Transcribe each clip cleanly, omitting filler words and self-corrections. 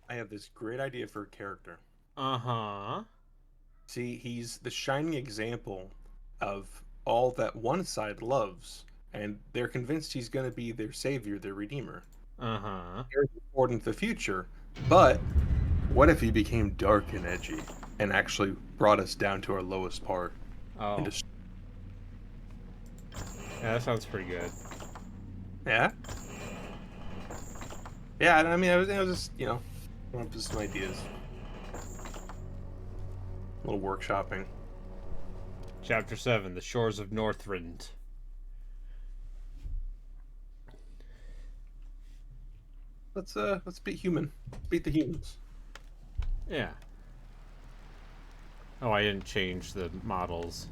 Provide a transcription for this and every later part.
I have this great idea for a character. Uh-huh. See, he's the shining example of all that one side loves, and they're convinced he's going to be their savior, their redeemer. Uh-huh. Very important to the future, but what if he became dark and edgy and actually brought us down to our lowest part? Oh. And Yeah, that sounds pretty good. yeah, yeah. I mean, I was just coming up with some ideas, a little workshopping. Chapter 7, The Shores of Northrend. Let's beat human, beat the humans. Yeah. Oh, I didn't change the models.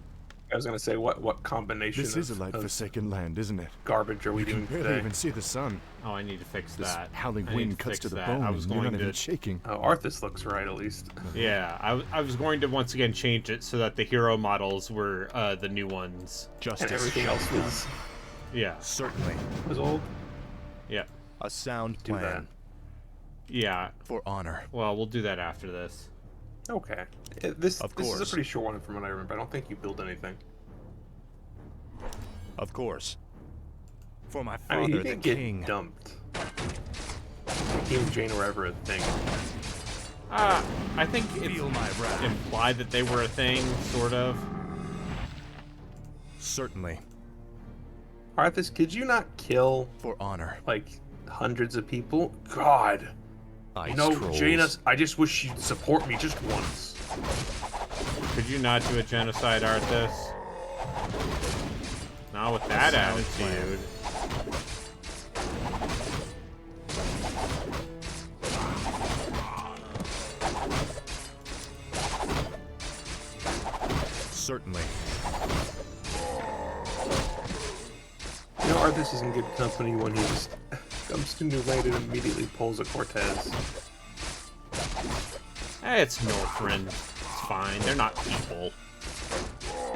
I was gonna say, what combination This is a light forsaken land, isn't it? Garbage are we You can doing barely today? even see the sun. Oh, I need to fix This that. howling I need wind to cuts fix to the that. bone, I was and you're going not to... even shaking. Oh, Arthas looks right, at least. Yeah, I was going to once again change it so that the hero models were the new ones. And Justice everything shall else be done. was Yeah. Certainly. old. Yeah. A sound Do that. plan Yeah. for honor. Well, we'll do that after this. Okay. This Of is a course. pretty short one from what I remember. I don't think you build anything. Of course. For my I mean, father, he the didn't get king. dumped. He and Jane were ever a thing. I think it's Feel my wrath. implied that they were a thing, sort of. Certainly. Arthas, could you not kill For honor. like hundreds of people? God. Ice You know, trolls. Jaina, I just wish you'd support me just once. Could you not do a genocide, Arthas? Not with that Sound attitude. Certainly. You know, Arthas is in good company when he just comes to New Land and immediately pulls a Cortez. It's Northrend. It's fine. They're not people.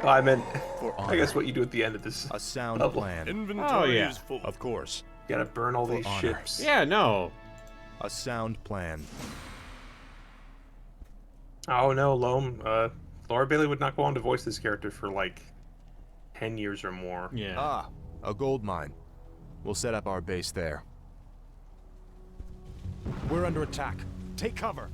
Oh, I meant, For honor. I guess what you do at the end of this A sound level. plan. Oh, yeah. full. Of course. You gotta burn all For these honor. ships. Yeah, no. A sound plan. Oh no, Loam. Laura Bailey would not go on to voice this character for like 10 years or more. Yeah. Ah, a gold mine. We'll set up our base there. We're under attack. Take cover.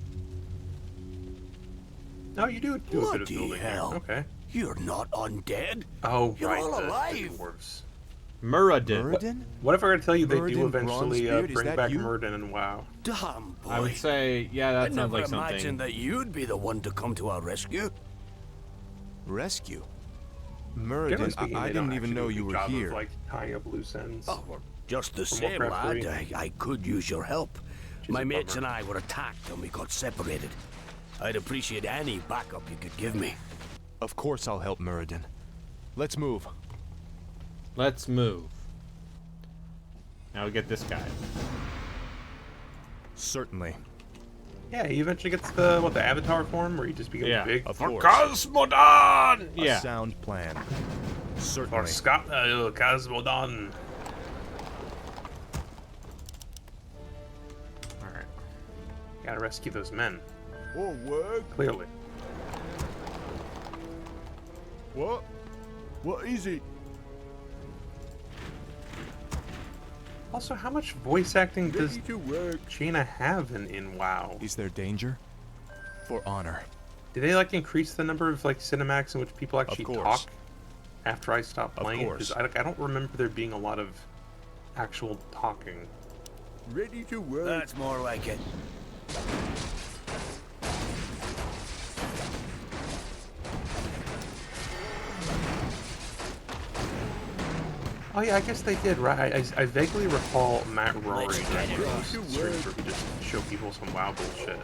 No, you do a bit of Bloody building hell. here. Okay. You're not undead. Oh, You're right. all the alive. dwarves. Muradin. Muradin? What if I were to tell you they do Muradin, eventually Bronzebeard, is bring that back you? Muradin and WoW? Damn, boy. I would say, yeah, I that sounds never like imagined something. that you'd be the one to come to our rescue. Rescue? Generally Muradin, speaking, I they don't didn't even actually know do a you good were job here. Of, like tying up loose ends. Oh, well, just the From same, Warcraft lad. 3. I could use your help. is My a mates bummer. and I were attacked and we got separated. I'd appreciate any backup you could give me. Of course I'll help Muradin. Let's move. Let's move. Now we get this guy. Certainly. Yeah, he eventually gets the avatar form where he just becomes Yeah. big. Of course. Cosmodon! A Yeah. sound plan. Or Certainly. Scott Cosmodon. Alright. Gotta rescue those men. Oh, what? Clearly. What? What is it? Also, how much voice acting does Ready to work. Jaina have in WoW? Is there danger? For honor. Did they like increase the number of like cinematics in which people actually course. talk after I stopped Of playing? course. Because I don't remember there being a lot of actual talking. Ready to work. That's more like it. Oh yeah, I guess they did, right? I vaguely recall Matt Rory Let's get it. doing those streams where he just showed people some WoW bullshit.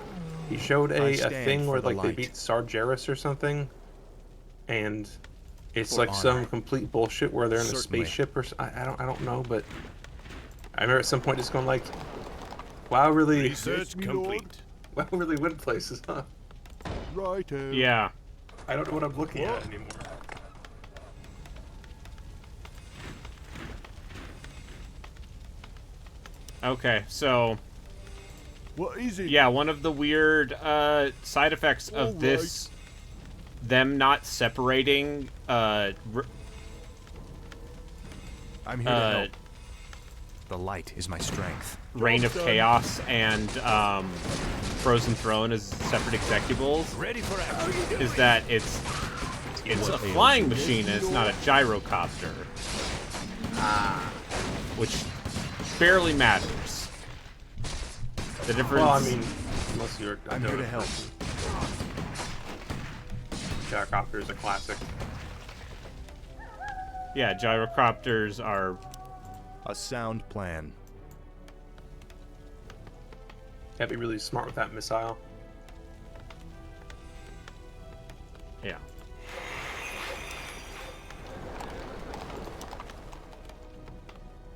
He showed I a stand thing for where the like they light. beat Sargeras or something, and it's For like some honor. complete bullshit where they're in a Certainly. spaceship or I don't know, but I remember at some point just going like, WoW really Research complete. WoW really went places, huh? Right. Yeah. I don't know what I'm looking at anymore. Okay, so What is it? yeah, one of the weird side effects of this, them not separating I'm here to help. The light is my strength. Reign of done. Chaos and Frozen Throne as separate executables Ready for action. is that it's a flying machine and it's not a gyrocopter. Which barely matters. The difference. Well, I mean, unless you're a I'm here to Dota help. person. Gyrocopter is a classic. Yeah, gyrocopters are. A sound plan. Gotta be really smart with that missile. Yeah.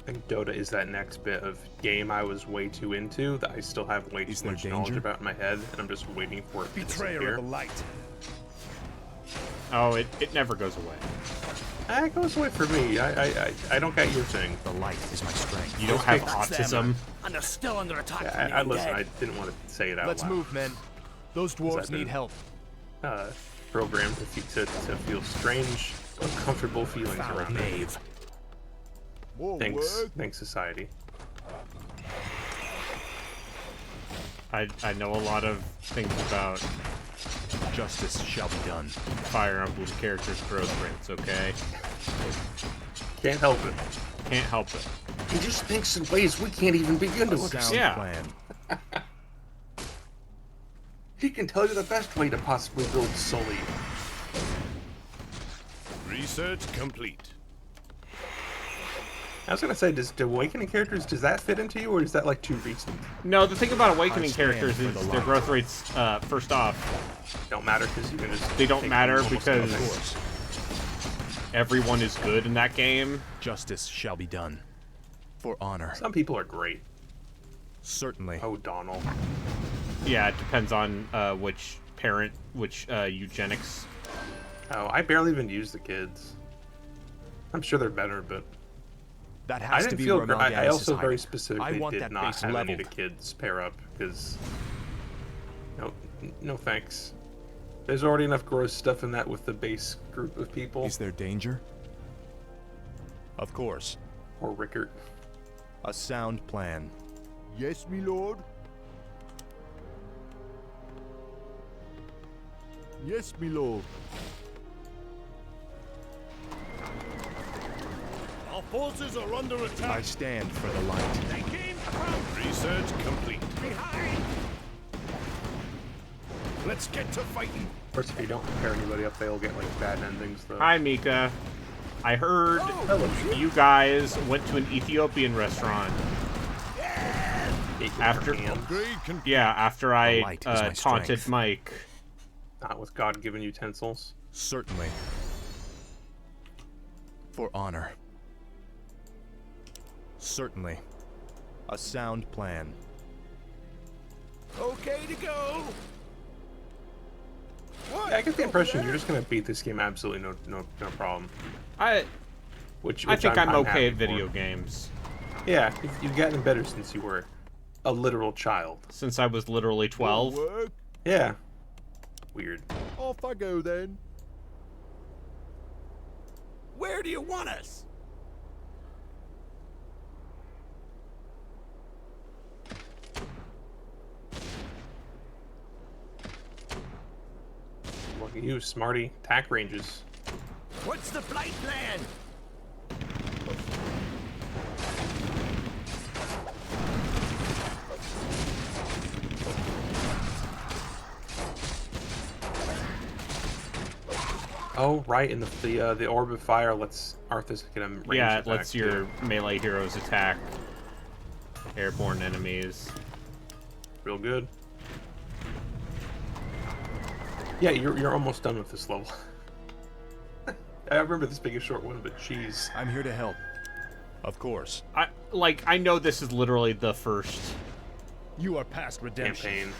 I think Dota is that next bit of game I was way too into that I still have way Is too there much knowledge danger? about in my head, and I'm just waiting for it to Betrayer disappear. of the light. Oh, it never goes away. It goes away for me. I don't get your thing. The light is my strength. You don't have That's autism. And they're still under attack. Yeah, from the I listen. I undead. didn't want to say it out Let's loud. move, men. Those dwarves that need the- help. Programmed to feel strange, uncomfortable feelings Foul around it. knave. Thanks, society. I know a lot of things about Justice shall be done. Fire Emblem characters' growth rates, okay? Can't help it. Can't help it. He just thinks in ways we can't even begin to A sound understand. Yeah. plan. He can tell you the best way to possibly build Sully. Research complete. I was gonna say, does Awakening characters, does that fit into you, or is that like too recent? No, the thing about Awakening I stand characters for is the their light. growth rates, first off, Don't matter because you can just. They don't take matter almost because- anything. everyone is good in that game. Justice shall be done. For honor. Some people are great. Certainly. Oh, Donald. Yeah, it depends on which eugenics. Oh, I barely even use the kids. I'm sure they're better, but That I has to didn't be feel. where I Mal'Ganis also is very hiding. specifically I want did that not base have any of leveled. the kids pair up because no thanks. There's already enough gross stuff in that with the base group of people. Is there danger? Of course. Or Rickert. A sound plan. Yes, me lord. Yes, me lord. Our forces are under I attack. stand for the light. They came from Research complete. behind. Let's get to fighting. Of course, if you don't pair anybody up, they'll get like bad endings. Though. Hi, Mika. I heard you guys went to an Ethiopian restaurant. After- After The I light is my taunted strength. Mike. Not with God-given utensils. Certainly. For honor. Certainly. A sound plan. Okay. Okay to go. Yeah, I get the impression you're just gonna beat this game absolutely no problem. I Which think I'm okay happy at video for. games. Yeah, you've gotten better since you were a literal child. Since I was literally 12. Work. Yeah. Weird. Off I go then. Where do you want us? Look at you, smarty. Attack ranges. What's the flight plan? Oh, right, in the orb of fire lets Arthas get him range Yeah, it attack, lets your melee heroes attack airborne enemies. real good. Yeah, you're almost done with this level. I remember this being a short one, but jeez. I'm here to help. Of course. I know this is literally the first. You are past redemption. Campaign.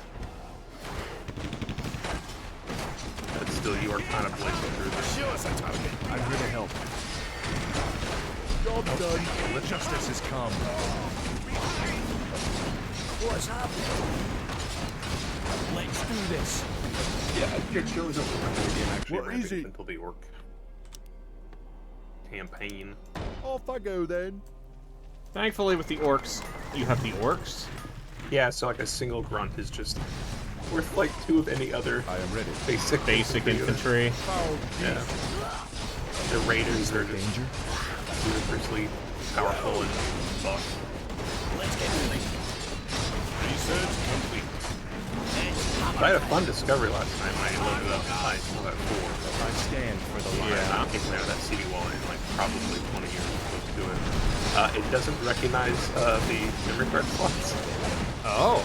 But still, you are kind of blazing through this. Show us a target. I'm here to help. Job done. Justice has come. What's happening? Let's do this. Yeah, it shows up the game actually What is ramping it? until the orc campaign. Off I go then. Thankfully, with the orcs, you have the orcs. Yeah, so like a single grunt is just worth like 2 of any other I am ready. basic Infantry. Yeah. The raiders are just Danger. ludicrously powerful and buff. Let's get moving. Research complete. I had a fun discovery last night when I loaded up I still at 4. I stand for the line. I'm not getting out of that CD wall in like probably 20 years close to it. It doesn't recognize the memory card slots, Oh.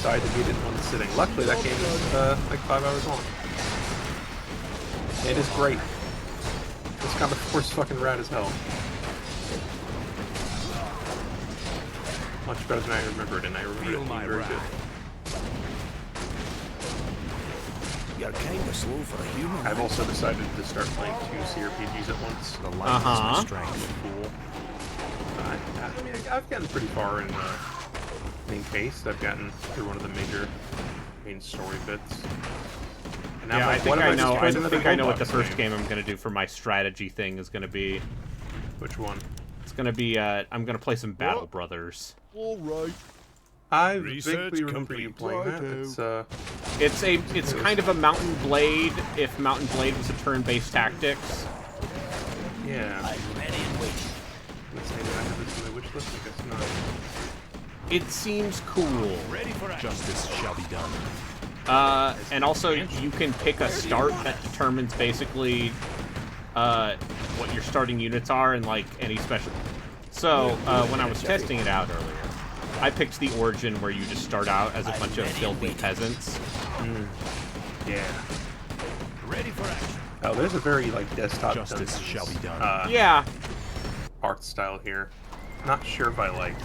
so I had to beat it in one sitting. Luckily, that game is like 5 hours long. It is great. This kind of force fucking rad as hell. Much better than I remembered, and I remembered it being very good. You're kind of slow for a human. I've also decided to start playing 2 CRPGs at once. The light is my Uh-huh. strength. Cool. I mean, I've gotten pretty far in main case. I've gotten through one of the major main story bits. And now Yeah, I'm I like, think what if I just know. tried I another think I know what the Goldbox first game I'm gonna do for my strategy thing is gonna be. Which one? It's gonna be. I'm gonna play some Battle Brothers. All right. I Research vaguely remember you playing that. Righto. It's kind of a Mountain Blade if Mountain Blade was a turn-based tactics. Yeah. I'm ready and waiting. Let's say that I have this on my wish list. I guess not. It seems cool. Ready for action. Justice shall be done. And also you can pick a start that determines basically what your starting units are and like any special. So when I was testing it out earlier, I picked the origin where you just start out as a bunch of filthy peasants. Yeah. Ready for action. Oh, there's a very like desktop Justice Dungeons, shall be done. Yeah, art style here. Not sure if I like.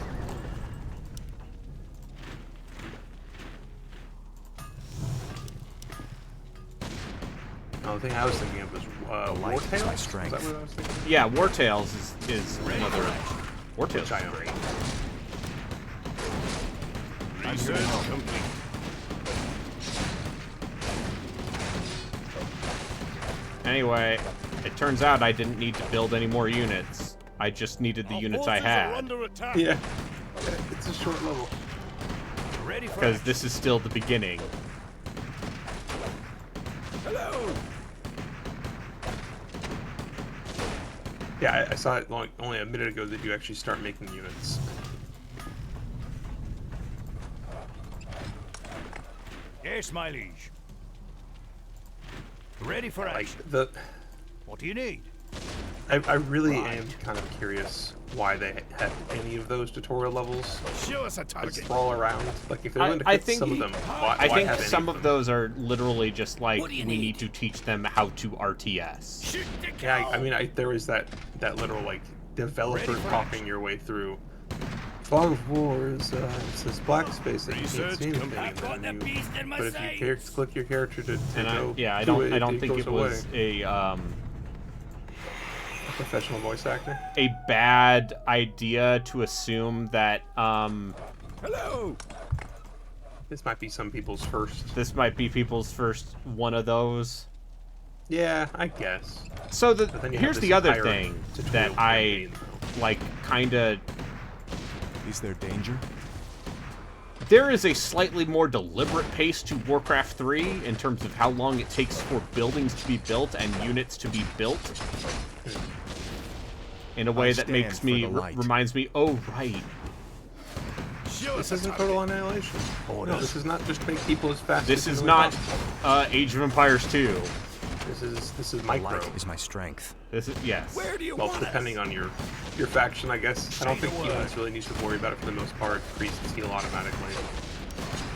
The thing I was thinking of was light War is Tales? my Is strength. that what I was thinking? yeah. War Tales is another. War Tales Which I is own. great. Research complete. Anyway, it turns out I didn't need to build any more units. I just needed the units I had. Under attack. Yeah. It's a short level. Ready for Because action. this is still the beginning. Hello. Yeah, I saw it only a minute ago that you actually start making units. Yes, my liege. Ready for Like action. What do you need? I really am kind of curious why they have any of those tutorial levels. Show us a Like target. sprawl around. Like if they're going to I fit think some of them, why I think have any some of them? those are literally just like What do we you need need? to teach them how to RTS. Shoot the Yeah, cow. I mean, there is that literal like developer Ready for talking your way through Fog of War is it's this black space that you can't Research see anything. complete. And then but if you click your character to And go I to it, don't it think goes it was a professional voice actor. a bad idea to assume that Hello. This might be some people's first. this might be people's first one of those. Yeah, I guess. So But then you here's have the this other entire thing tutorial that I campaign, though. like kind of. Is there danger? There is a slightly more deliberate pace to Warcraft 3 in terms of how long it takes for buildings to be built and units to be built. In a way that makes me reminds me, oh right. This isn't Total Annihilation. No, this is not just to make people as fast. This as is humanly not possible. Age of Empires 2. This is micro. Light is my strength. This is yes. Where do you Well, want depending on your faction, I guess. I don't think humans really need to worry about it for the most part. Priests heal automatically.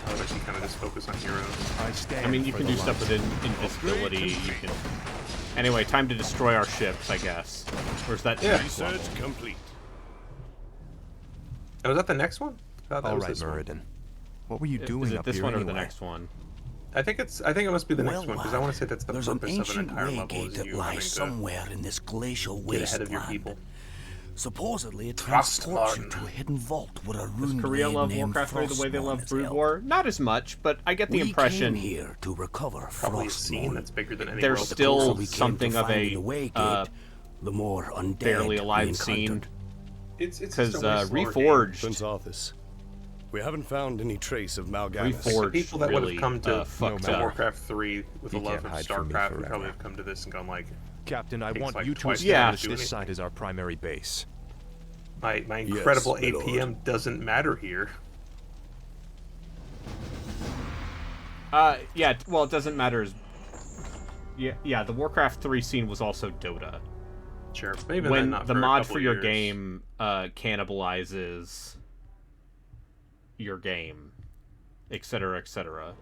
Otherwise, you kind of just focus on heroes. I stand. I mean, you for can the do stuff light. with invisibility. You can. Anyway, time to destroy our ships, I guess. Where's that? Yeah. next one? Research complete. Oh, was that the next one? I thought that All was right, this one. Muradin. What were you Is doing it up this here one or anyway? the next one? I think it must be the next one because I want to say that's the there's an purpose of an ancient entire way level gate is that you having lies to somewhere in this glacial get ahead wasteland. of your people. Supposedly, it Trust transports you Martin. to a hidden vault with a Does rune Korea blade love named Warcraft 3 the way they Frostmourne love is Brood held. War? Not as much, but I get the We impression came here to recover Probably a scene Frostmourne. that's bigger than any there's world. still The closer we came to something of finding a the way gate, uh, the more undead barely we alive scene. encountered. It's Because just a way slower game. Reforged, Arthas. We haven't found any trace of Mal'Ganis. The Reforged people that would really have come to fucked to up. Warcraft 3 with a You love can't of hide from me StarCraft would forever. probably have come to this and gone like, Captain, I Takes want like you to twice Yeah. establish to do this anything. site as our primary base. my Yes, incredible my lord. APM doesn't matter here. Yeah, well, it doesn't matter as... Yeah, the Warcraft 3 scene was also Dota. Sure, but even then, When not the for a mod couple for your years. game cannibalizes your game, etc., etc.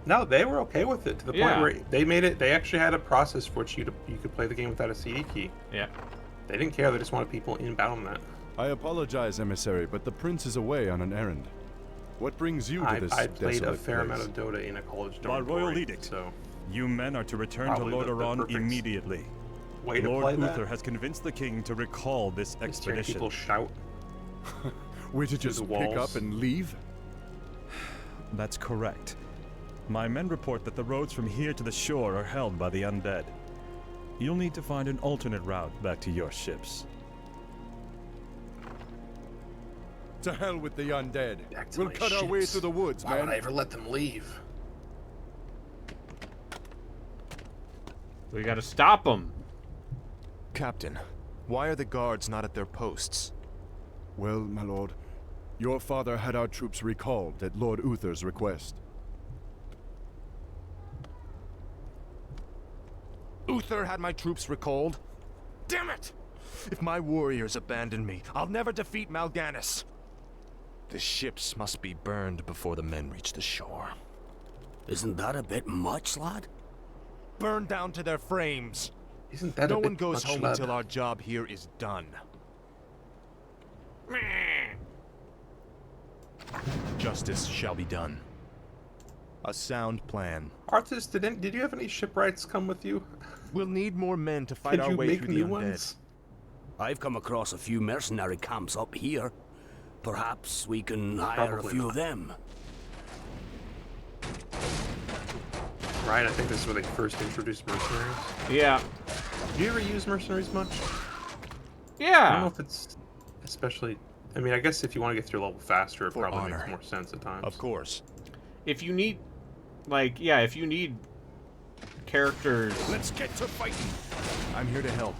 No, they were okay with it to the Yeah. point where they made it. They actually had a process for which you could play the game without a CD key. Yeah. They didn't care. They just wanted people in BattleNet. I apologize, emissary, but the prince is away on an errand. What brings you to this I played a desolate fair place? amount of Dota in a college By dorm. royal edict. So You men are to return Probably to the Lordaeron perfect immediately. way to Lord play Uther that. has convinced the king to recall this Just hearing expedition. people shout. We're to just the pick walls. up and leave? That's correct. My men report that the roads from here to the shore are held by the undead. You'll need to find an alternate route back to your ships. To hell with the undead. Back to We'll my cut our way ships. through the woods, Why would I man. ever let them leave? We gotta stop them. Captain, why are the guards not at their posts? Well, my lord, your father had our troops recalled at Lord Uther's request. Uther had my troops recalled? Damn it! If my warriors abandon me, I'll never defeat Mal'Ganis. The ships must be burned before the men reach the shore. Isn't that a bit much, lad? Burned down to their frames. Isn't that No a bit one goes much, home lad? until our job here is done. Justice shall be done. A sound plan. Arthas, did you have any shipwrights come with you? We'll need more men to fight Did our you way make through the new undead. ones? I've come across a few mercenary camps up here. Perhaps we can hire Probably a few not. of them. Right, I think this is where they first introduced mercenaries. Yeah. Do you ever use mercenaries much? I don't know Yeah. if it's especially. I mean, I guess if you want to get through level faster, it For probably honor. makes more sense at times. Of course. If you need, like, yeah, if you need characters, Let's get to fighting. I'm here to help.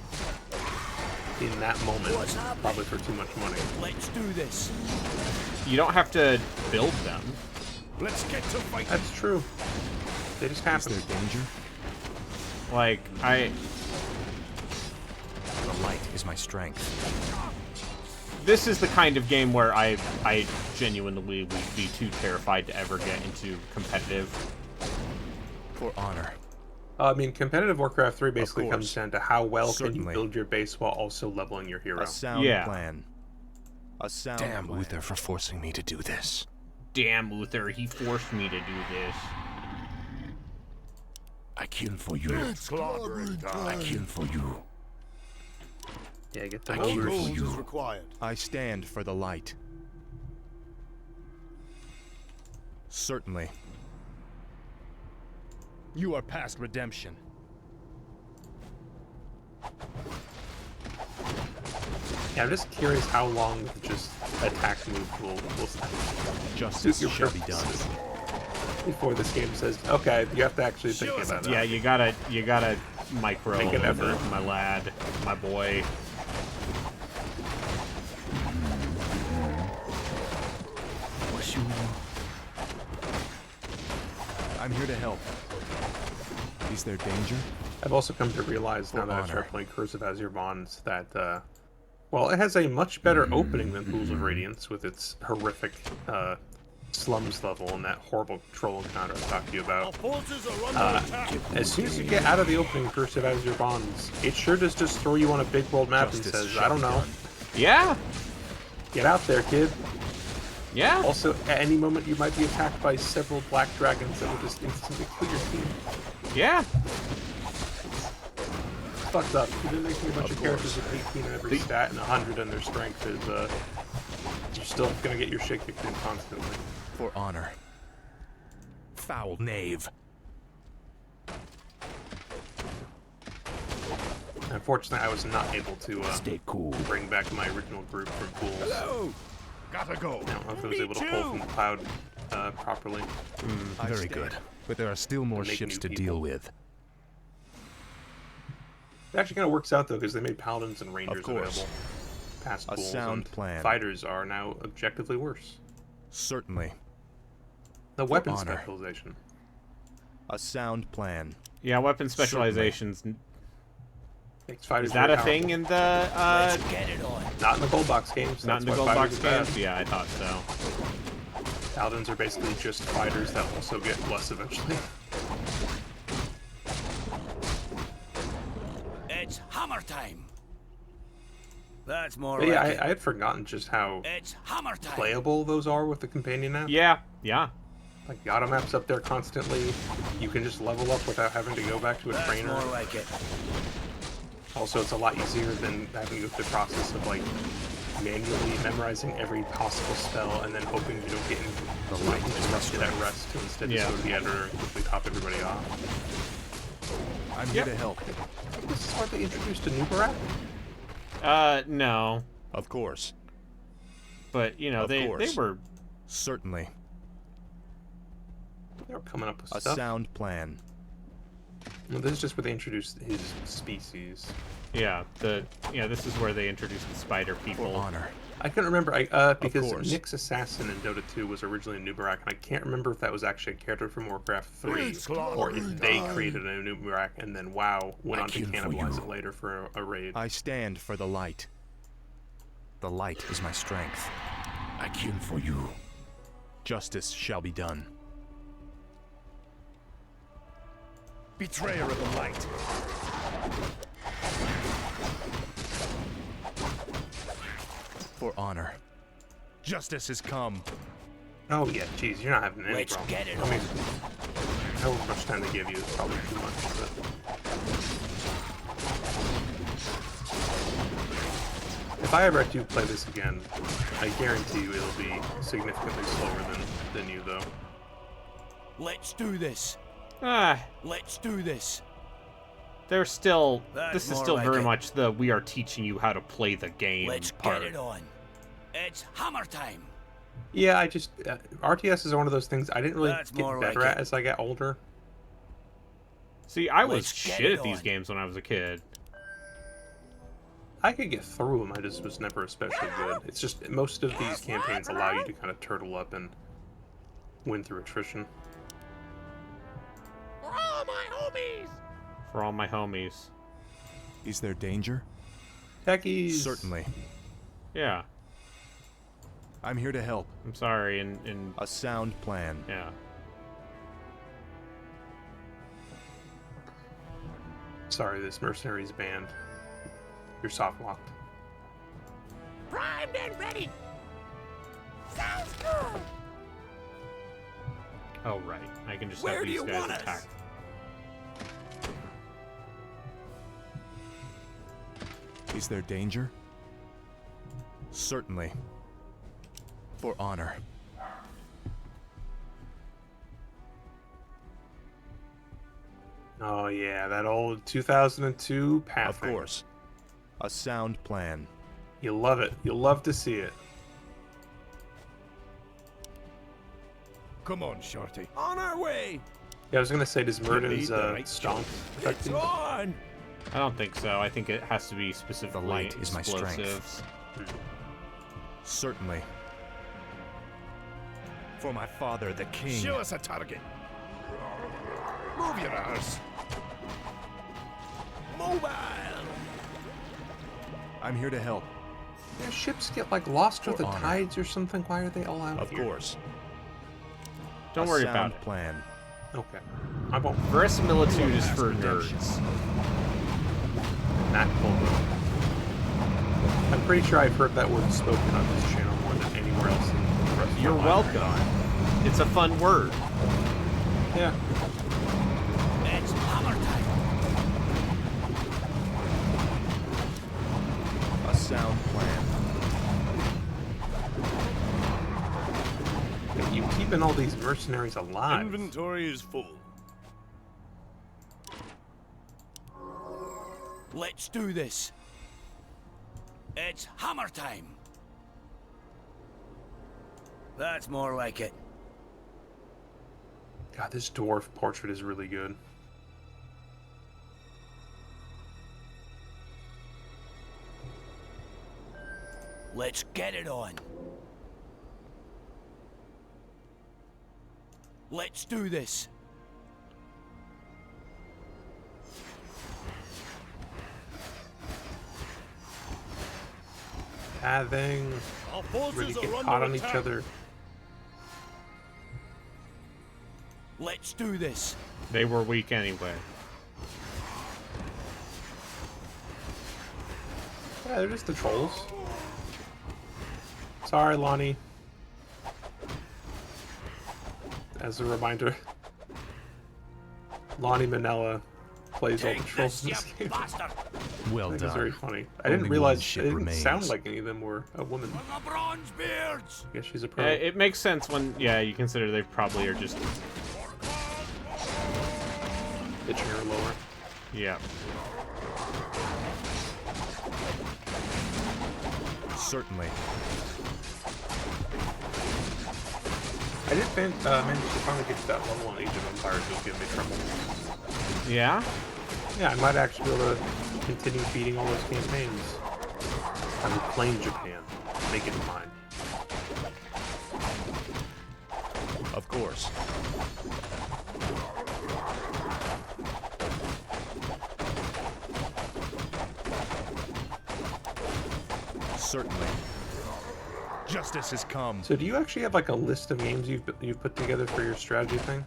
In that moment, What's happening? probably for too much money. Let's do this. you don't have to build them. Let's get to fighting. That's true. They just Is happen. there danger? Like, The light is my strength. this is the kind of game where I genuinely would be too terrified to ever get into competitive. For honor. I mean, competitive Warcraft 3 basically course. comes down to how well can you Certainly. build your base while also leveling your hero. A sound Yeah. plan. A sound Damn plan. Uther for forcing me to do this. Damn, Uther, he forced me to do this. I kill for you. I kill for you. Yeah, get the I kill ogres. for you. required. I stand for the light. Certainly. You are past redemption. Yeah, I'm just curious how long just attack move will Justice suit your shall be purposes. done. Before this game says, okay, you have to actually think about that. Yeah, you gotta micro Make a an little effort. bit, my lad, my boy. I'm here to help. Is there danger? I've also come to realize now that I've started playing Curse of Azure Bonds that, well, it has a much better opening than Pools of Radiance with its horrific slums level and that horrible troll encounter I talked to you about. As soon as you get out of the opening Curse of Azure Bonds, it sure does just throw you on a big world map and says, I don't know, Yeah, get out there, kid. yeah. Also, at any moment you might be attacked by several black dragons that will just instantly kill your team. Yeah. It's fucked up. You've been making a bunch of characters with 18 in every stat and 100 in their strength is, you're still gonna get your shit kicked in constantly. For honor. Foul knave. Unfortunately, I was not able to Stay cool. bring back my original group from Pools. Hello. Gotta go. I don't know if I was able to pull from the cloud properly. Very good. But there are still more Make ships new to people. deal with. It actually kind of works out though because they made paladins and rangers Of course. available past A Pools, sound and plan. fighters are now objectively worse. Certainly. The weapon honor. specialization. A sound plan. Yeah, weapon specializations. Makes fighters Is that very a thing powerful. in the, Get it on. Not in the gold box games. not in that's the why gold box fighters are bad. games? Yeah, I thought so. Paladins are basically just fighters that also get less eventually. It's hammer time. That's more But yeah, like I had forgotten just how It's hammer time. playable those are with the companion app. Yeah, yeah. Like, the auto map's up there constantly. You can just level up without having to go back to a That's trainer. more like it. Also, it's a lot easier than having to go through the process of, like, manually memorizing every possible spell and then hoping you don't get the light disrupted at rest to instead just go to the editor and quickly top everybody off. I'm here to help. This is why they introduced a new Barak. No. Of course. But, you know, Of they course. were... Certainly. They were coming up with A stuff. sound plan. Well, this is just where they introduced his species. Yeah, this is where they introduced the spider For people. honor. I couldn't remember, because course. Nyx Assassin in Dota 2 was originally a new Barak, and I can't remember if that was actually a character from Warcraft 3, It's clobbering or if they time. created a new Barak, and then WoW went I on to kill for cannibalize you. it later for a raid. I stand for the light. The light is my strength. I kill for you. Justice shall be done. Betrayer of the light. For honor. Justice has come. Oh yeah, geez, you're not having any Let's problem. get it I mean, however much time they give you is probably too much, but... If I ever do play this again, I guarantee you it'll be significantly slower than you, though. Let's do this. Ah, Let's do this. they're still... That's this is more still like very it. much the we are teaching you how to play the game Let's part. get it on. It's hammer time. Yeah, I just... RTS is one of those things I didn't really That's get more better like at it. as I got older. See, I was Let's get shit it at these on. games when I was a kid. I could get through them, I just was never especially good. It's just, most of these campaigns allow you to kind of turtle up and win through attrition. For all my homies. Is there danger? Techies! Certainly. Yeah, I'm here to help. I'm sorry, and A sound plan. yeah. Sorry, this mercenary's banned. You're soft locked. Primed and ready. Oh, right. I can just Where have do these you guys want us? attack. Is there danger? Certainly. For honor. Oh yeah, that old 2002 pathing. Of course. A sound plan. You love it. You love to see it. Come on, Shorty. On our way! Yeah, I was gonna say, does Murden's need the right stomp affect It's you? on! I don't think so. I think it has to be specifically light is my strength. explosives. Certainly. For my father, the king. Show us a target. Move your arse. Mobile! I'm here to help. Their ships get like lost with For the honor. tides or something. Why are they all out Of here? course. Don't A worry sound about it. plan. Okay. I won't. Verisimilitude is for nerds. Not Pulver. I'm pretty sure I've heard that word spoken on this channel more than anywhere else in the rest of You're my life. welcome. It's a fun word. Yeah. It's hammer time! A sound plan. You keeping all these mercenaries alive. Inventory is full. Let's do this. It's hammer time. That's more like it. God, this dwarf portrait is really good. Let's get it on. Let's do this. Pathing. Our Really forces are get under caught on each attack. other. Let's do this. They were weak anyway. Yeah, they're just the trolls. Sorry, Lonnie. As a reminder, Lonnie Manella plays all the Take trolls this, in you this game. bastard! Well I think it's done. very funny. I Only didn't one realize ship it didn't remains. sound like any of them were a woman. For the bronze beards! I guess she's a pro. It makes sense when, yeah, you consider they probably are just, Pitching her lower. yeah. Certainly. I did manage to finally get to that level on Age of Empires, just giving me trouble. Yeah? Yeah, I might actually be able to continue beating all those campaigns. I would claim Japan, make it mine. Of course. Certainly. Justice has come. So do you actually have like a list of games you've put together for your strategy thing?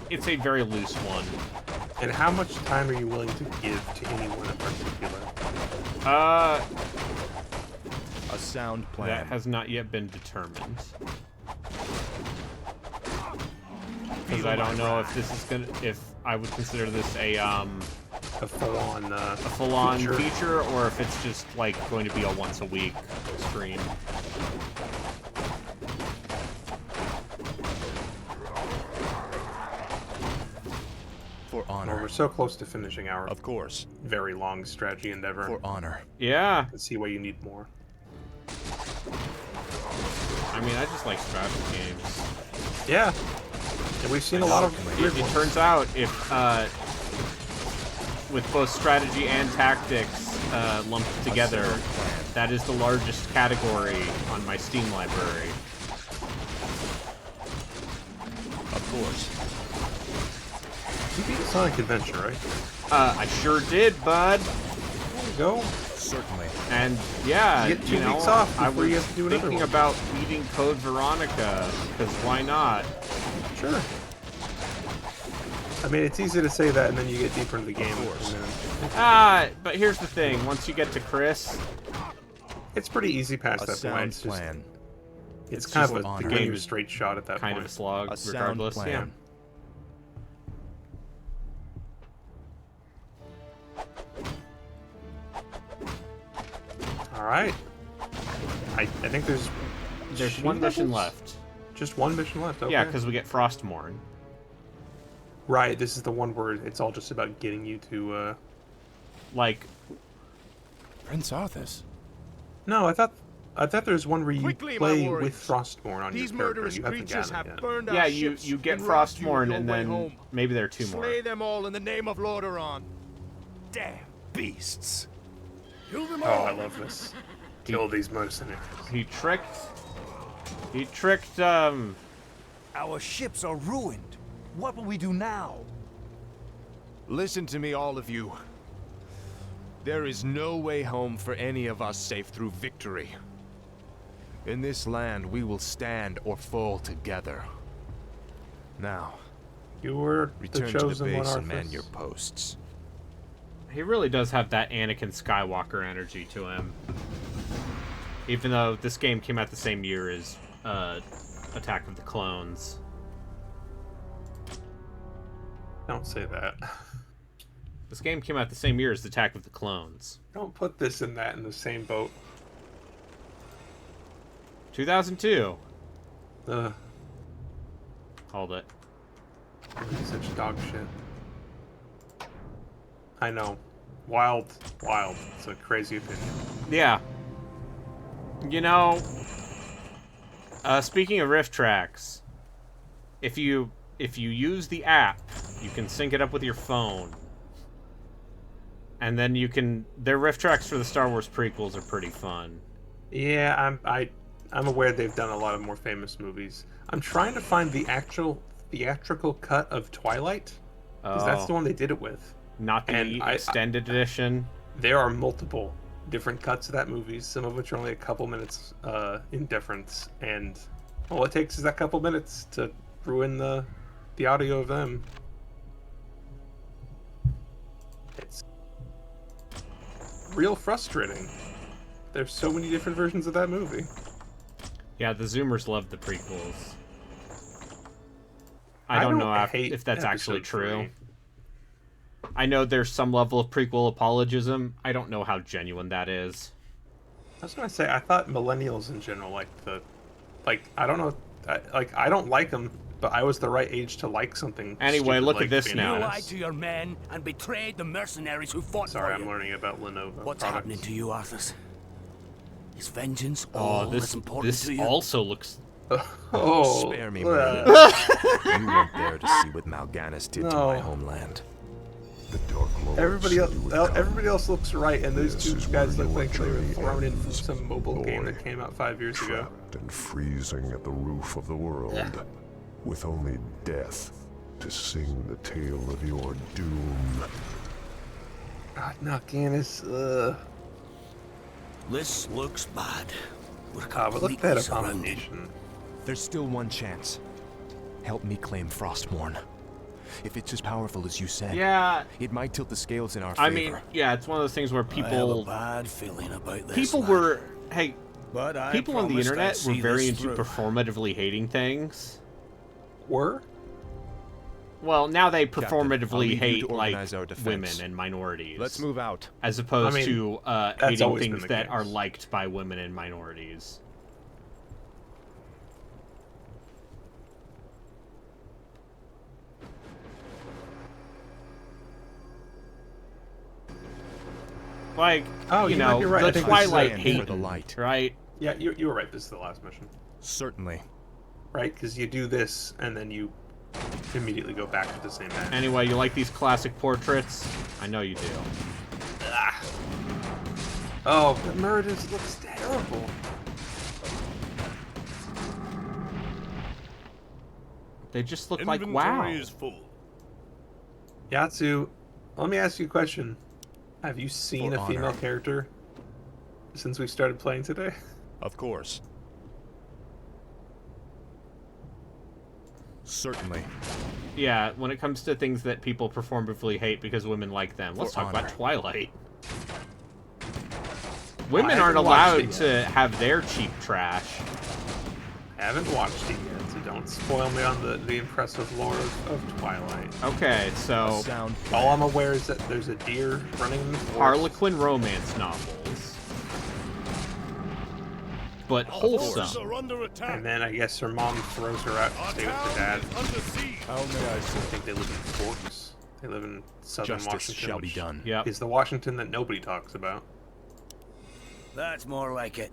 It's a very loose one. And how much time are you willing to give to anyone in particular? A sound plan. That has not yet been determined. Because I don't know if this is gonna, if I would consider this a full-on feature, or if it's just like going to be a once a week stream. For Well, honor. we're so close to finishing our Of course. very long strategy endeavor. For honor. Yeah, Let's see why you need more. I mean, I just like strategy games. Yeah. And we've seen a lot of weird It ones. turns out if with both strategy and tactics lumped together, that is the largest category on my Steam library. Of course. You beat Sonic Adventure, right? I sure did, bud. There you go. Certainly. And yeah, You get 2 know, weeks off I before you was have to do another thinking one. about beating Code Veronica, because why not? Sure. I mean, it's easy to say that, and then you get deeper into the game. course. And then But here's the thing: once you get to Chris, it's pretty easy past A that point. sound It's just plan. It's It's kind just of a honor. linear straight shot at that Kind point. of a slog, A sound regardless. Yeah. plan. All right. I think there's There's two one mission levels? left. Just one mission left. Okay. Yeah, because we get Frostmourne. Right. This is the one where it's all just about getting you to. Like, Prince Arthas. No, I thought there's one where you Quickly, my play warriors. with Frostmourne on These your character. murderous You haven't creatures gotten have it yet. burned our yeah, ships you get and robbed you of Frostmourne, your and way then home. maybe there are two more. Slay them all in the name of Lordaeron. Damn beasts. Kill them Oh, all. I love this. Kill these mercenaries. He tricked, Our ships are ruined. What will we do now? Listen to me, all of you. There is no way home for any of us save through victory. In this land, we will stand or fall together. Now, You were the return to the chosen one, base and man Arthas. your posts. he really does have that Anakin Skywalker energy to him. Even though this game came out the same year as Attack of the Clones. Don't say that. This game came out the same year as Attack of the Clones. Don't put this and that in the same boat. 2002. Ugh. Called it. Such dog shit. I know. Wild. It's a crazy opinion. Yeah. You know, speaking of riff tracks, if you use the app, you can sync it up with your phone. And then you can... Their riff tracks for the Star Wars prequels are pretty fun. Yeah, I'm aware they've done a lot of more famous movies. I'm trying to find the actual theatrical cut of Twilight, because that's the one they did it with. Not the And extended edition. There are multiple different cuts of that movie, some of which are only a couple minutes in difference, and all it takes is that couple minutes to ruin the audio of them. It's real frustrating. There's so many different versions of that movie. Yeah, the Zoomers love the prequels. I don't know hate if that's actually episode true. 3. I know there's some level of prequel apologism. I don't know how genuine that is. I was gonna say, I thought millennials in general I don't know, I don't like them, but I was the right age to like something. Anyway, stupid look at like this being now. You honest. lied to your men and betrayed the mercenaries who fought Sorry, for I'm you. learning about Lenovo What's products. happening to you, Arthas? Is vengeance Oh, all this that's important this to you? also looks... Oh, Spare me, bleh. Merlin. You weren't there to see what Mal'Ganis did to No. my homeland. The Dark Lord Everybody said else, you would come. everybody else looks right, and those This two is guys where look your like they were journey thrown in from ends, some mobile game boy. that came out 5 years ago. Trapped and freezing at the roof of the world, with only death to sing the tale of your doom. God, Mal'Ganis, This looks bad. We're but look completely at that surrounded. abomination. There's still one chance. Help me claim Frostmourne. If it's as powerful as you said, Yeah, it might tilt the scales in our favor. I mean, yeah, it's one of those things where I have a people... bad feeling about this. People lad. were... Hey, But I people on the promised I'd internet were see very this into through. performatively hating things. Were? Well, now they I'll performatively leave you hate, to like, organize our defense. women and minorities. Let's move out. As opposed I mean, to that's hating always been things the that are case. liked by women and minorities. Like, Oh, you you might know, be right. I the think Twilight stand hate, for the light. right? Yeah, you were right. This is the last mission, Certainly. right? Because you do this, and then you immediately go back to the same match. Anyway, you like these classic portraits? I know you do. Oh, the Meredith looks terrible. They just look like wow. full. Yatsu, let me ask you a question. Have you seen For a female honor. character since we started playing today? Of course. Certainly. Yeah, when it comes to things that people performatively hate because women like them, let's For talk about honor. Twilight. Women I aren't haven't watched allowed it to have their cheap trash. Haven't watched it yet, so don't spoil me on the impressive lore of Twilight. Okay, so Sound. All I'm aware is that there's a deer running in the forest. Harlequin romance novels, but wholesome. Are under attack. And then I guess her mom throws her out to stay with her dad. Under siege. How may I I serve? think they live in Forks. They live in southern Justice Washington. shall be which done. Yep. Is the Washington that nobody talks about. That's more like it.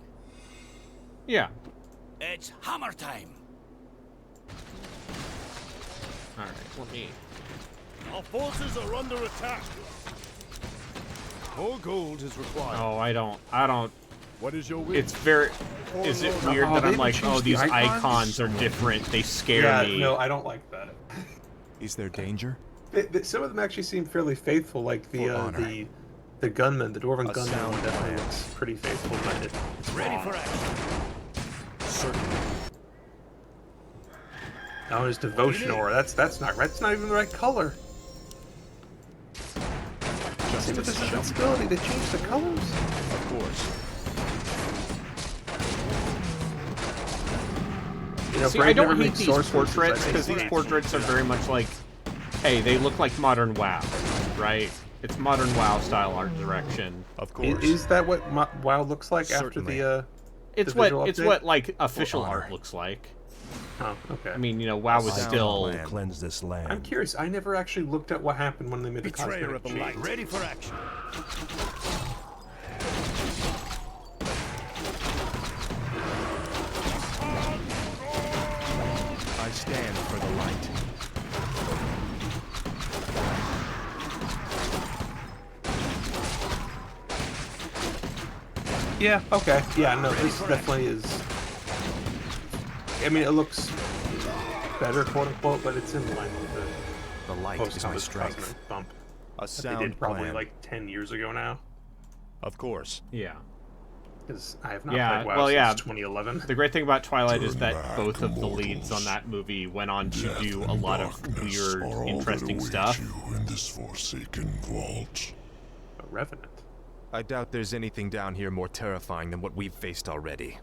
Yeah. It's hammer time. All right. Let me. Our forces are under attack. More gold is required. Oh, I don't. What is your will? It's very. Is it weird Oh, that they I'm like, changed oh, the these icons? icons are different. They scare Yeah, me. no, I don't like that. Is there danger? Some of them actually seem fairly faithful, like For honor. the gunman, the dwarven A gunman sound one definitely plan. looks pretty faithful, but it's Ready wrong. for action. Certainly. Oh, his devotion aura. That's not right. That's not even the right color. See, with this invincibility, they changed the colors. Of course. You know, See, I Brave never don't hate made these sorcerers, portraits I think because they these changed portraits are them. very much like, hey, they look like modern WoW, right? It's modern WoW style art direction. Of course. Is that what WoW looks like Certainly. after the It's the what visual it's update? what like official honor. art looks like. Oh, okay. I mean, you know, WoW was Sound still. plan. Cleanse this land. I'm curious. I never actually looked at what happened when they made the Betrayer cosmetic of the light. change. Ready for action. I stand for the light. Yeah, okay. Yeah, no, this definitely is... I mean, it looks better, quote-unquote, but it's in line with the The light is my post-Thomas strength. cosmetic bump A that they sound did probably plan. like 10 years ago now. Of course. Yeah. Because I have not Yeah, played WoW well, since yeah. 2011. The great thing about Twilight is Turn that back, both of the leads mortals. on that movie went on to Death do a and lot of darkness weird, are all that interesting await stuff. you in this forsaken vault. A Revenant. I doubt there's anything down here more terrifying than what we've faced already.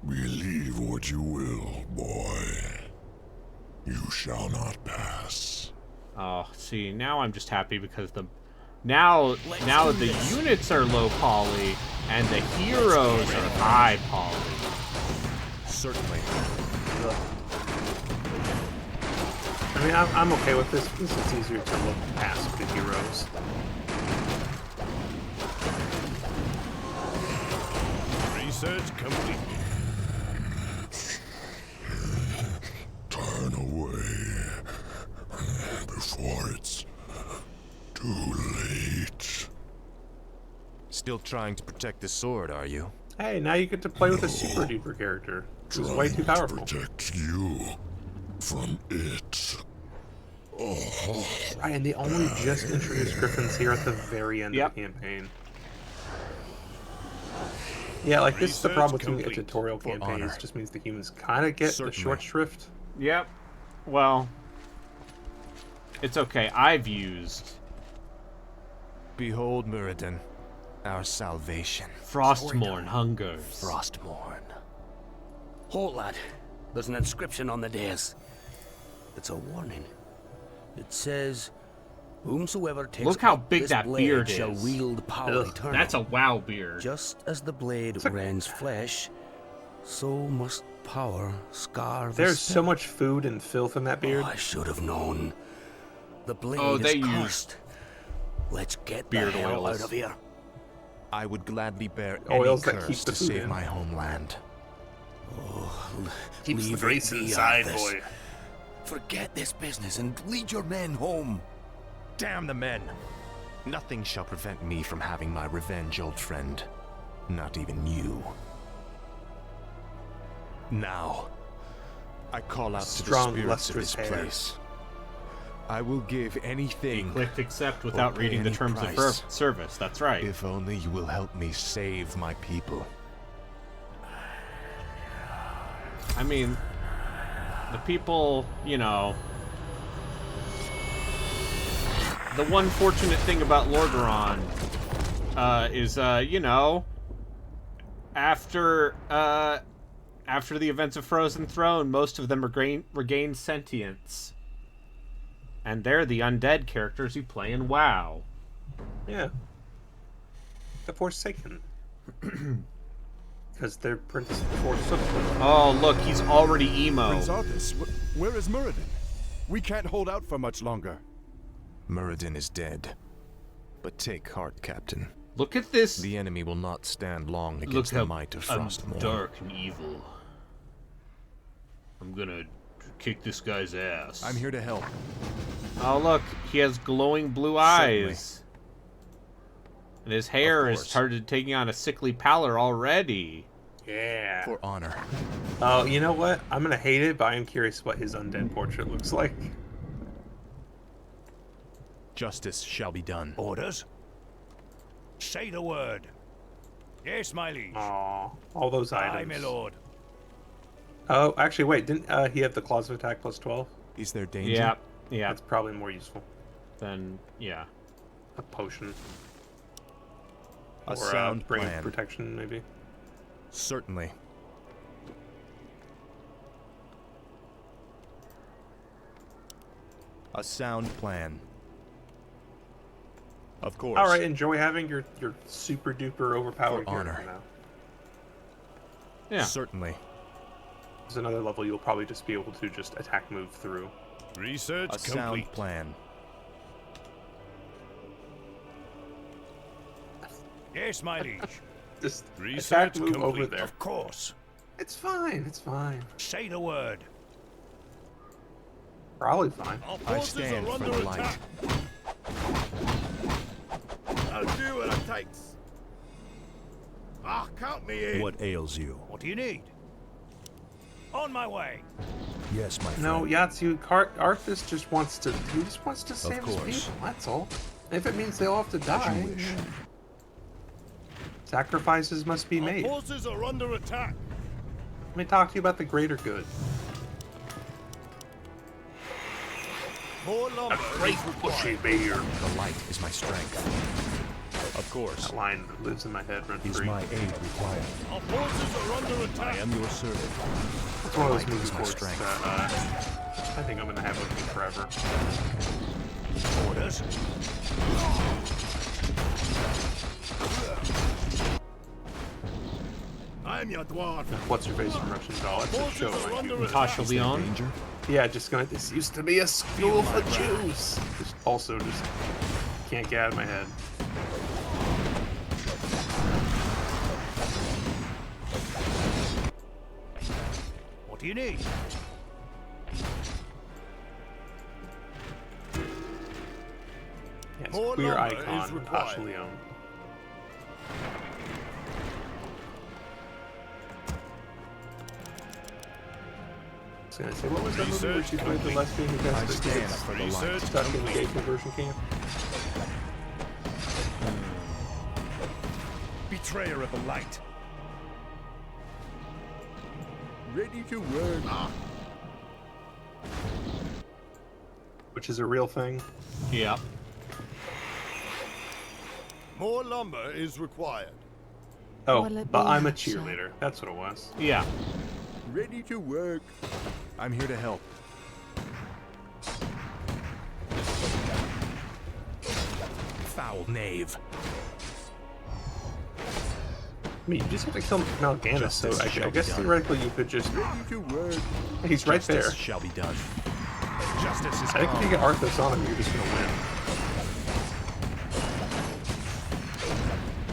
Believe what you will, boy. You shall not pass. Oh, see, now I'm just happy because now the units are low poly and the heroes are high poly. Certainly. I mean, I'm okay with this because it's easier to look past the heroes. Research complete. Turn away before it's too late. Still trying to protect the sword, are you? Hey, now you get to play with a super duper character who's way too Trying powerful. to protect you from it. Right, and they only just introduced Griffins here at the very end Yep. of the campaign. Yeah, like this is the Research problem with doing a complete. tutorial For campaign. honor. It just means the humans kind of get Certainly. the short shrift. Yep. Well, it's okay. I've used Behold Muradin, our salvation. Frostmourne Hungers. Frostmourne. Halt, lad. There's an inscription on the dais. It's a warning. It says, "Whomsoever takes Look how up big this that blade beard shall is. wield power Ugh, eternal. That's a WoW beard. Just as the blade like- rends flesh, so must power scar the There's so spirit. much food and filth in that beard. Oh, I should have known. The blade Oh, they is use cursed. Let's get beard the hell oils. out of here. I would gladly bear Oils any that keep curse the to food save in. my homeland. Keeps Leave the it grace be, inside, Arthas. boy. Forget this business and lead your men home. Damn the men! Nothing shall prevent me from having my revenge, old friend. Not even you. Now, I call out Strong, to the spirits of lustrous this hair. place. I will give anything Clicked accept without pay reading the any terms price. of service. That's right. if only you will help me save my people. I mean, the people, you know. The one fortunate thing about Lordaeron is, you know, after After the events of Frozen Throne, most of them regain sentience. And they're the undead characters you play in WoW. Yeah. The Forsaken. Because they're Prince Forsook. Oh, look, he's already emo. Prince Arthas, where is Muradin? We can't hold out for much longer. Muradin is dead. But take heart, Captain. Look at this. The enemy will not stand long Look against how the might of Frostmourne. dark and evil. I'm gonna kick this guy's ass. I'm here to help. Oh, look, he has glowing blue eyes. And his hair has started taking on a sickly pallor already. Yeah. For honor. Oh, you know what? I'm gonna hate it, but I am curious what his undead portrait looks like. Justice shall be done. Orders? Say the word. Yes, my liege. Aw, all those Aye, items. my lord. Oh, actually, wait, didn't he have the claws of attack plus 12? Is there danger? Yeah, yeah. That's probably more useful. Then, yeah. A potion. A Or sound bring plan. protection, maybe. Certainly. A sound plan. Of course. All right, enjoy having your super duper overpowered For honor. character now. Yeah. Certainly. There's another level you'll probably just be able to just attack move through. Research a sound plan. Yes, my liege. Just Research attack move over complete. there. Of course. It's fine, it's fine. Say the word. Probably fine. I stand for the light. I'll do what it takes. Ah, count me in. What ails you? What do you need? On my way. Yes, my friend. No, Yatsu, Arthas just wants to save his course. people, that's all. If it means they all have to As die, you wish. sacrifices must be made. Let Forces are under attack. me talk to you about the greater good. More lumber. Bushy beard. The light is my strength. Of course. That line lives in my head rent Is free. my aid required? Our forces are under I attack. am your servant. It's one of those Light movie is my quotes strength. that I think I'm gonna have with me forever. Orders? I'm your dwarf. What's your face from Russian doll? That's a Forces show. are Right? under Natasha attack. Leon. Danger? Yeah, just gonna. This used to be a school for Jews. Just also just can't get out of my head. What do you need? Yes, More queer lumber icon, is Natasha required. Leon. I was gonna say, what was that movie where she played the lesbian who I got stand for the light. stuck in the gay conversion camp? Betrayer of the light. Ready to work. Which is a real thing. Yeah. More lumber is required. Oh, Will it but be I'm a Hatsha? cheerleader. That's what it was. Yeah. Ready to work. I'm here to help. Foul knave. I mean, you just have to kill Mal'Ganis, so Justice I shall guess be done. theoretically you could just... Ready to work. He's right there. Justice shall be done. Justice is I think if you get Arthas on him, you're just gonna win.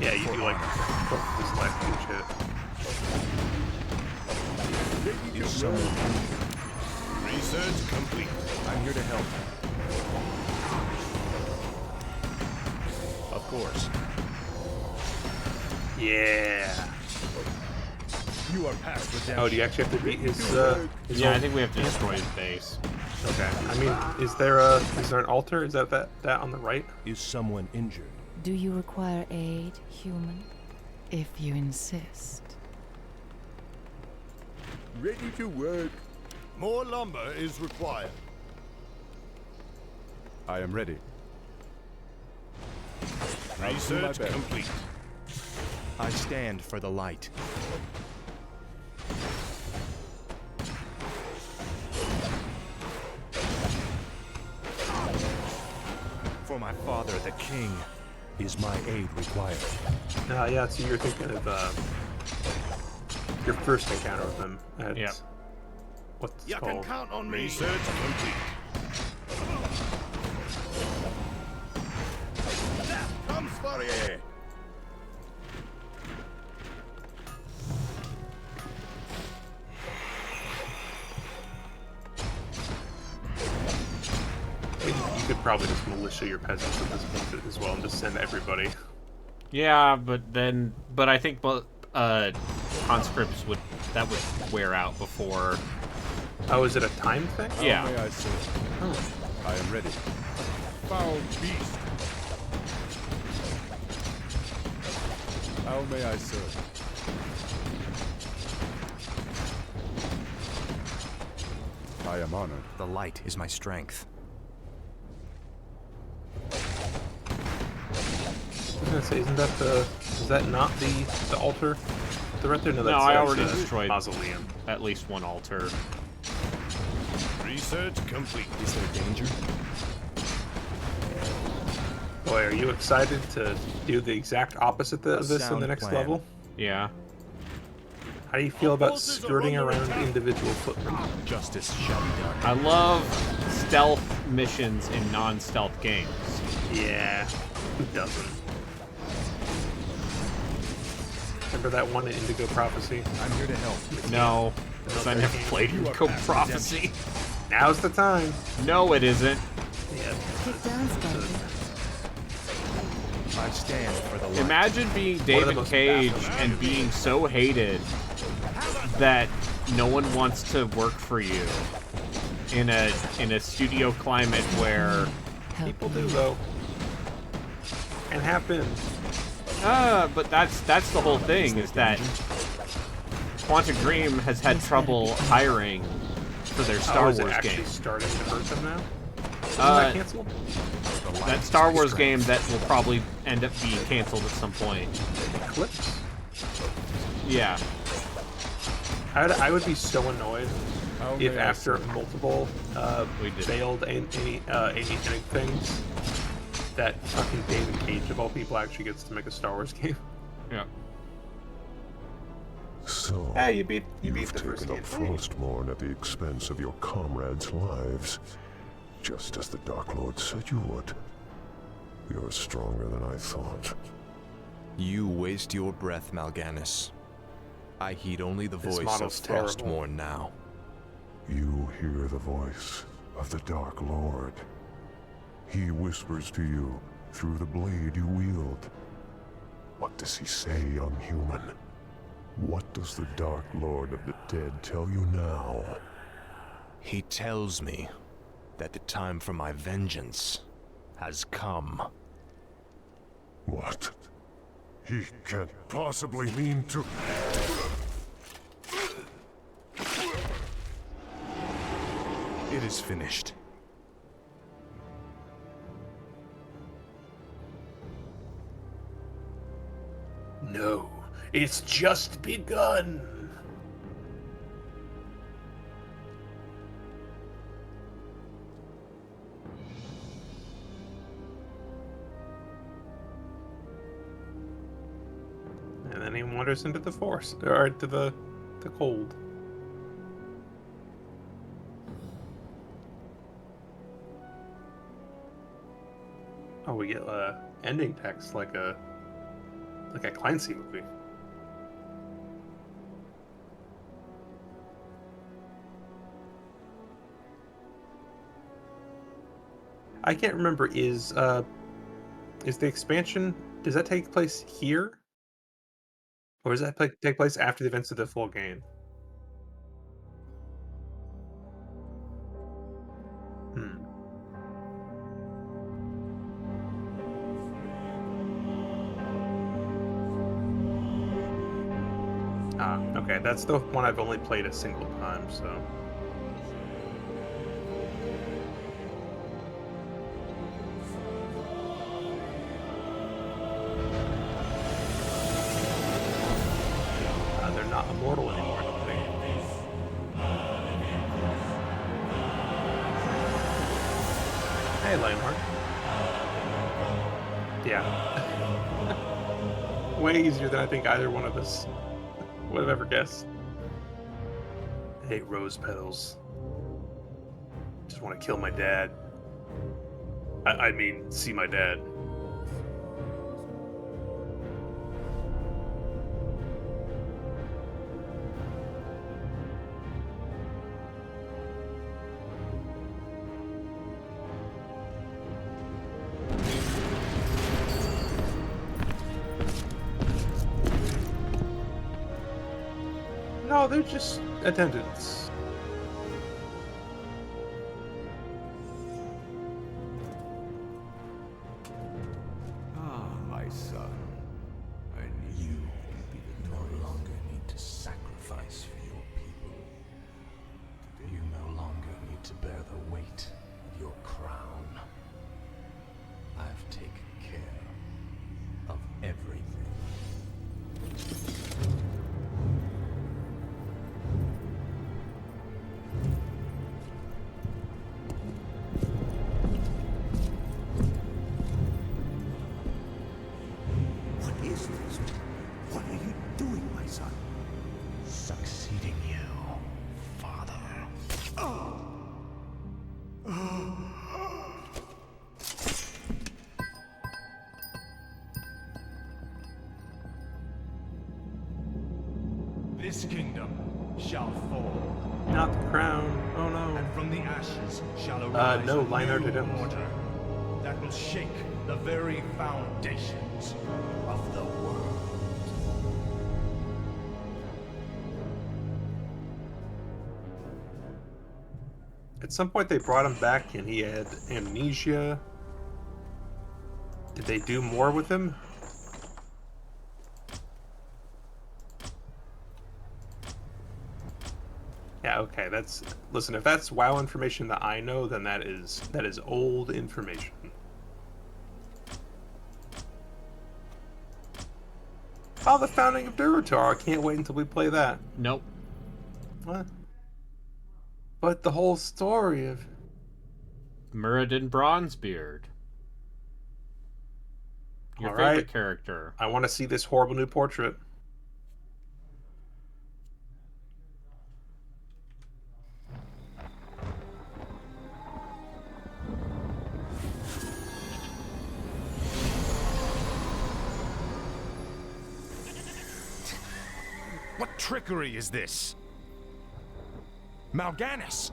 Yeah, you do like this left huge hit. Is someone Research complete. I'm here to help. Of course. Yeah. You are past redemption. Oh, do you actually have to beat his Yeah, I old- think we have to destroy his base. Okay. I mean, is there an altar? Is that on the right? Is someone injured? Do you require aid, human? If you insist. Ready to work. More lumber is required. I am ready. Research best. complete. I stand for the light. before my father, the king. Is my aid required? Yeah, so you're thinking of your first encounter with him at Yep. what's You can called count on me. Research complete. Comes for you. I mean, you could probably just militia your peasants at this point as well and just send everybody. Yeah, but I think conscripts would wear out before. Oh, is it a time thing? Yeah. How may I serve? I am ready. Foul beast. How may I serve? I am honored. The light is my strength. I was gonna say, is that not the altar? The right there? No, that's I already destroyed mausoleum. at least one altar. Research complete. Is there danger? Boy, are you excited to do the exact opposite of this in the sound next plan. level? Yeah. How do you feel about skirting around individual footprints? Justice shall be done. I love stealth missions in non-stealth games. Yeah, who doesn't? Remember that one in Indigo Prophecy? I'm here to help. No, because I never played Indigo Prophecy. Now's the time. No, it isn't. Yeah. Get down, Sparky. I stand for the light. Imagine being One of the David most Cage baffling and being so hated that no one wants to work for you in a studio climate where People do though, and have been. but that's the whole thing, is that Quantic Dream has had trouble hiring for their Star is it Wars actually game. starting to hurt them now? Isn't Uh, that canceled? That Star Wars game that will probably end up being canceled at some point. Eclipse. Yeah. I would be so annoyed How if may I after serve? multiple We did. failed any things that fucking David Cage of all people actually gets to make a Star Wars game. Yeah. So, Hey, you beat you've the first taken up campaign. Frostmourne at the expense of your comrades' lives, just as the Dark Lord said you would. You're stronger than I thought. You waste your breath, Mal'Ganis. I heed only the This voice of model's terrible. Frostmourne now. You hear the voice of the Dark Lord. He whispers to you through the blade you wield. What does he say, young human? What does the Dark Lord of the Dead tell you now? He tells me that the time for my vengeance has come. What? He can't possibly mean to... It is finished. No, it's just begun. And then he wanders into the forest, or to the cold. Oh, we get ending text like a Clancy movie. I can't remember. Is the expansion, does that take place here, or does that take place after the events of the full game? Okay, that's the one I've only played a single time, so. They're not immortal anymore, I don't think. Hey, Lionheart. Yeah. Way easier than I think either one of us would have ever guessed. Hey, rose petals. Just want to kill my dad. I mean, see my dad. No, they're just attendants. Ah, my son. I knew you would be the no longer need to sacrifice for your people. You no longer need to bear the weight of your crown. I've taken care of everything. What is this? What are you doing, my son? Succeeding you, father. This kingdom shall fall, Not the crown. Oh no. and from the ashes shall arise no, a Lionheart, I new don't. order that will shake the very foundations of the world. At some point they brought him back and he had amnesia. Did they do more with him? Yeah, okay, that's... Listen, if that's WoW information that I know, then that is old information. Oh, the founding of Durotar. I can't wait until we play that. Nope. What? But the whole story of... Muradin Bronzebeard. Your All favorite right. character. I want to see this horrible new portrait. What trickery is this? Mal'Ganis!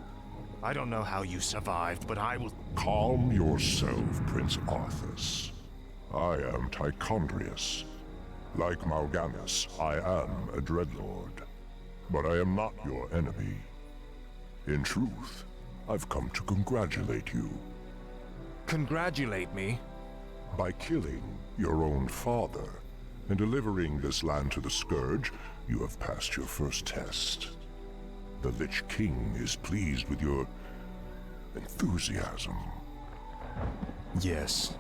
I don't know how you survived, but I will... Calm yourself, Prince Arthas. I am Tichondrius. Like Mal'Ganis, I am a Dreadlord. But I am not your enemy. In truth, I've come to congratulate you. Congratulate me? By killing your own father and delivering this land to the Scourge, you have passed your first test. The Lich King is pleased with your enthusiasm. Yes.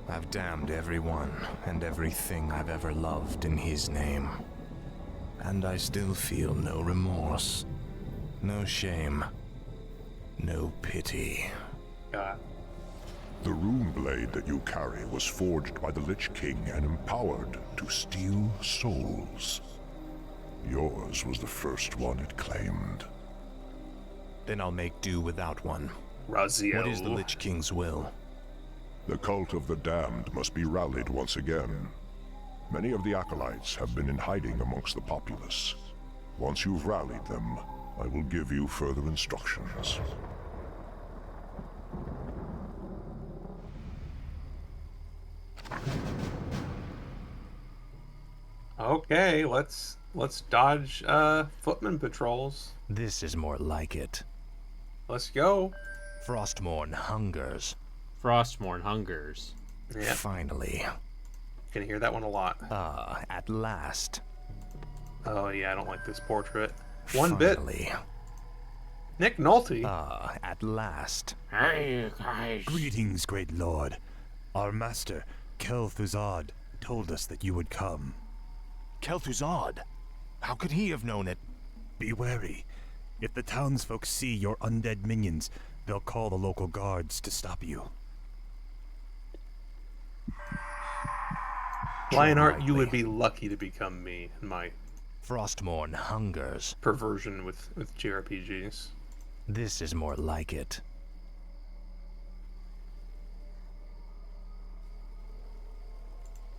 I've damned everyone and everything I've ever loved in his name. And I still feel no remorse, no shame, no pity. God. The rune blade that you carry was forged by the Lich King and empowered to steal souls. Yours was the first one it claimed. Then I'll make do without one. Raziel. What is the Lich King's will? The cult of the damned must be rallied once again. Many of the acolytes have been in hiding amongst the populace. Once you've rallied them, I will give you further instructions. Okay, let's dodge footman patrols. This is more like it. Let's go. Frostmourne hungers. Frostmourne hungers. Yeah, Finally. can hear that one a lot. At last. Oh yeah, I don't like this portrait. One bit. Finally. Nick Nolte. At last. Hey, guys. Greetings, great lord. Our master, Kel'Thuzad, told us that you would come. Kel'Thuzad? How could he have known it? Be wary. If the townsfolk see your undead minions, they'll call the local guards to stop you. Lionheart, you would be lucky to become me in my Frostmourne hungers. perversion with JRPGs. This is more like it.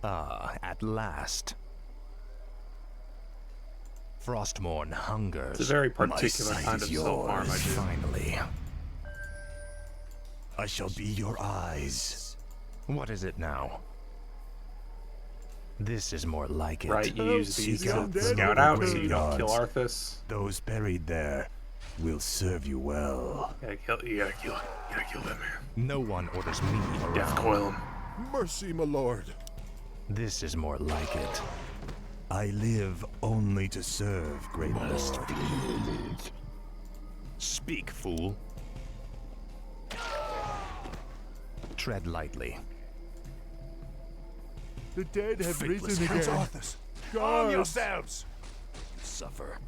Ah, at last. Frostmourne hungers. It's a very particular kind of self-harm I do. Finally. I shall be your eyes. What is it now? This is more like it. Right, you use these Seek to out the scout out so you don't kill graveyards. Arthas. Those buried there will serve you well. You gotta kill them. No one orders me around. Death coil him. Mercy, my lord. This is more like it. I live only to serve, great lord. Speak, fool. Tread lightly. The dead have Faithless risen Prince again. Arthas. Guards. yourselves! Suffer.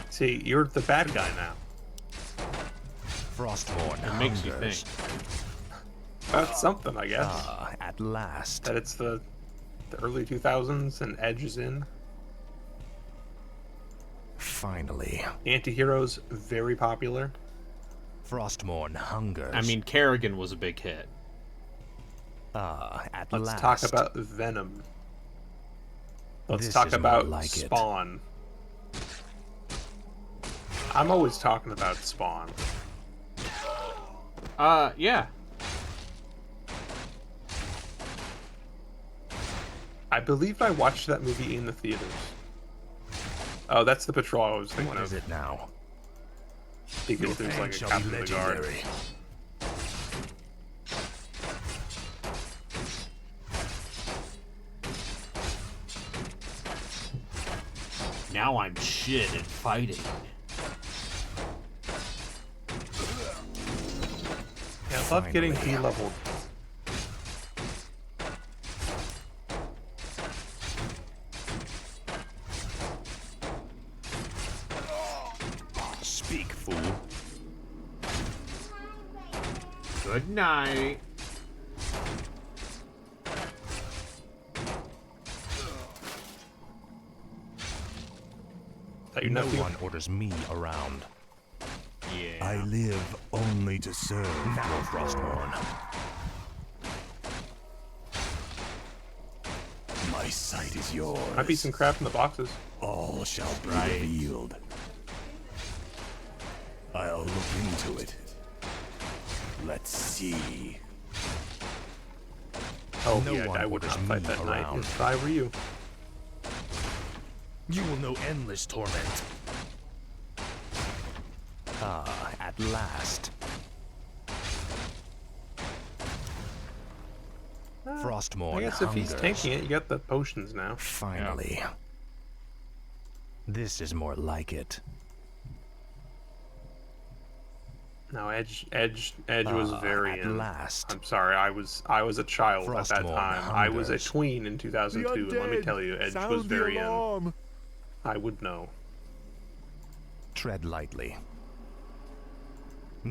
See, you're the bad guy now. Frostmourne It makes you hungers. think. That's something, I guess. Ah, at last. That it's the early 2000s and Edge is in. Finally. Anti-heroes, very popular. Frostmourne hungers. I mean, Kerrigan was a big hit. Ah, at Let's last. talk about Venom. Let's This talk is more about like it. Spawn. I'm always talking about Spawn. Yeah. I believe I watched that movie in the theaters. Oh, that's the patrol I was thinking What of. is it now? Because there's like a captain of the guard. Now I'm shit at fighting. Yeah, I love getting Finally. de-leveled. Speak, fool. Good night. That you No nephew? one orders me around. Yeah. I live only to serve, now, Frostmourne. My sight is yours. Might be some crap in the boxes. All shall be Right. revealed. I'll look into it. Let's see. Oh No yeah, one I would not orders fight me that night around. if I were you. You will know endless torment. Ah, at last. Frostmourne I guess if he's hungers. tanking it, you got the potions now. Finally. This is more like it. No, Edge was very at in. last. I'm sorry, I was a child at that Frostmourne time. I was a hungers. tween in 2002, and let me tell you, Edge Sound was very the in. alarm. I would know. Tread lightly.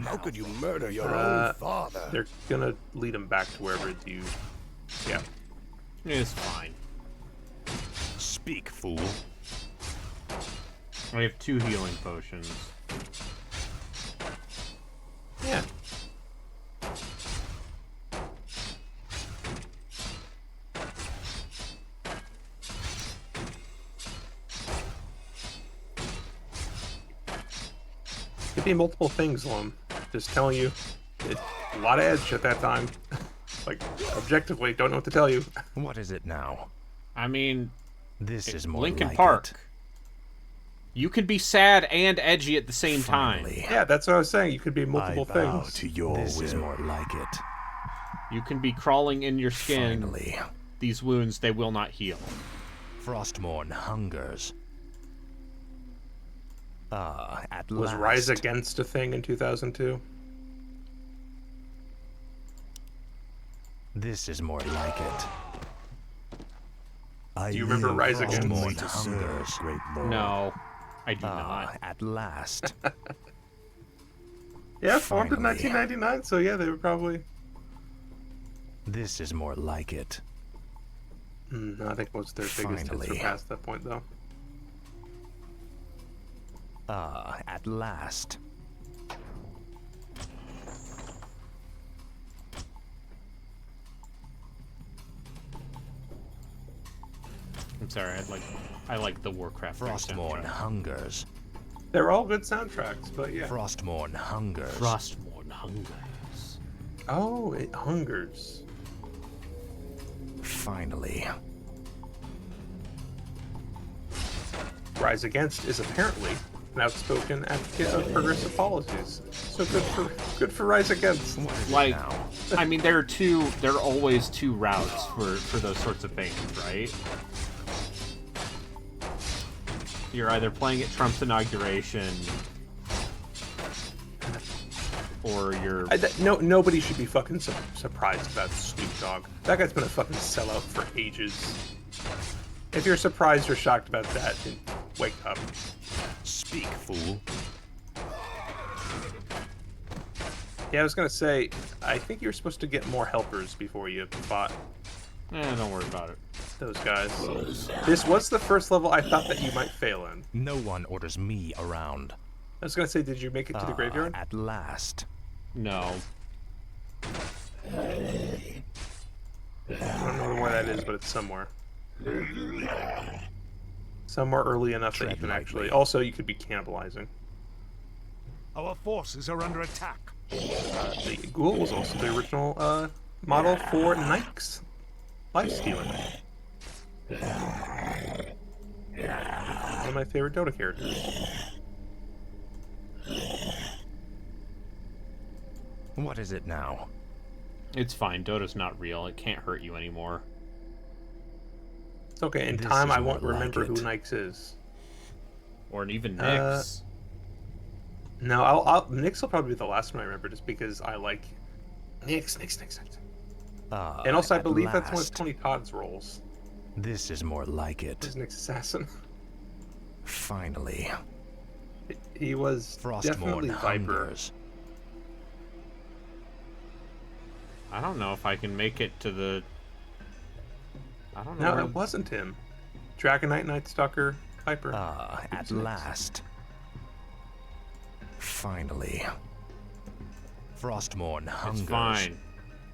How could you murder your Uh, own father? They're gonna lead him back to wherever you. Yeah. It's fine. Speak, fool. I have 2 healing potions. Yeah. Could be multiple things, Lum. Just telling you, a lot of Edge at that time. Like, objectively, don't know what to tell you. What is it now? I mean, This is more Linkin like Park. it. You can be sad and edgy at the same time. Finally. Yeah, that's what I was saying. You could be multiple I bow things. to your this is more like it. You can be crawling in your skin. Finally. These wounds, they will not heal. Frostmourne hungers. Ah, at Was last. Rise Against a thing in 2002? This is more like it. I Do you remember live Rise Against? only to serve, great lord. No, I do Ah, not. at last. Yeah, formed in Finally. 1999, so yeah, they were probably... This is more like it. I think most of their biggest hits were Finally. past that point, though. Ah, at last. I'm sorry, I like the Warcraft Frostmourne soundtrack. hungers. They're all good soundtracks, but yeah. Frostmourne hungers. Frostmourne hungers. Oh, it hungers. Finally. Rise Against is apparently an outspoken advocate of progressive policies. So good for Rise Against. Like, I mean, there are always two routes for those sorts of things, right? You're either playing at Trump's inauguration, or you're... Nobody should be fucking surprised about Snoop Dogg. That guy's been a fucking sellout for ages. If you're surprised or shocked about that, then wake up. Speak, fool. Yeah, I was gonna say, I think you're supposed to get more helpers before you fought don't worry about it. those guys. This was the first level I thought that you might fail in. No one orders me around. I was gonna say, did you make it to the graveyard? At last. No. I don't know where that is, but it's somewhere. Somewhere early enough that you Tread can lightly. actually... Also, you could be cannibalizing. Our forces are under attack. The Ghoul was also the original model for Nike's lifestealing. One of my favorite Dota characters. What is it now? It's fine. Dota's not real. It can't hurt you anymore. It's okay. In This time, is I won't more like remember who it. Nike's is. Or even Nyx. No, Nyx will probably be the last one I remember, just because I like Nyx. And also, I At believe that's one of last. Tony Todd's roles. This is more like it. He's Nyx Assassin. Finally. He was definitely Frostmourne Viper. hungers. I don't know if I can make it to the... I don't know. No, it wasn't him. Dragon Knight, Night Stalker, Viper. At last. Finally. Frostmourne hungers. It's fine.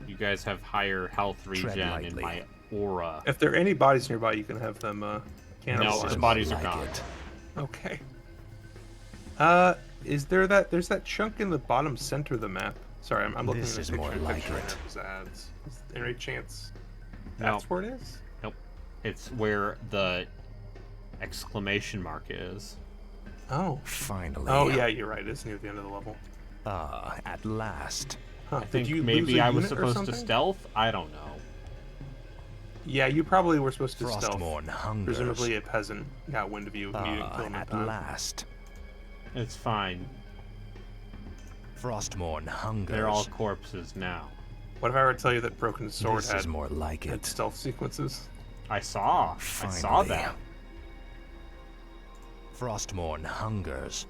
You guys have higher health Tread regen in lightly. my aura. If there are any bodies nearby, you can have them No, cannibalized. the bodies are Like gone. it. Okay. Is there that? There's that chunk in the bottom center of the map. Sorry, I'm looking This at a is picture. more and like picturing it. as ads. Is there any chance No. that's where it is? Nope. It's where the exclamation mark is. Oh. Finally. Oh yeah, you're right. It's near the end of the level. At last. Huh. I think Did you lose maybe a I was unit or supposed to something? stealth? I don't know. Yeah, you probably were supposed to stealth. Frostmourne hungers. Presumably a peasant got wind of you. And you didn't kill him in At time. last. It's fine. Frostmourne hungers. They're all corpses now. What if I were to tell you that Broken Sword This had, is more like had it. stealth sequences? I saw Finally. that. Frostmourne hungers.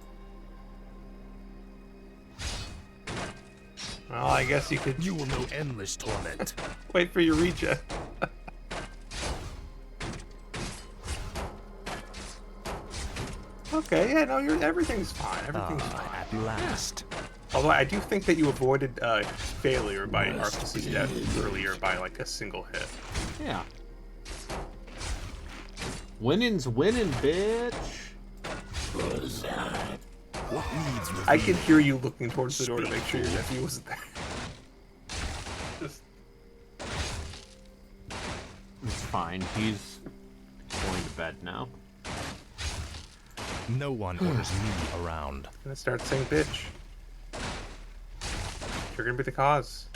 Well, I guess you could You will know endless torment. wait for your regen. Okay, yeah, no, everything's fine. Everything's fine. At last. Although I do think that you avoided failure by Arcus' death earlier by like a single hit. Yeah. Winning's winning, bitch. I could hear you looking towards the door to make sure your nephew wasn't there. Just, It's fine. He's going to bed now. No one orders me around. gonna start saying bitch. You're gonna be the cause.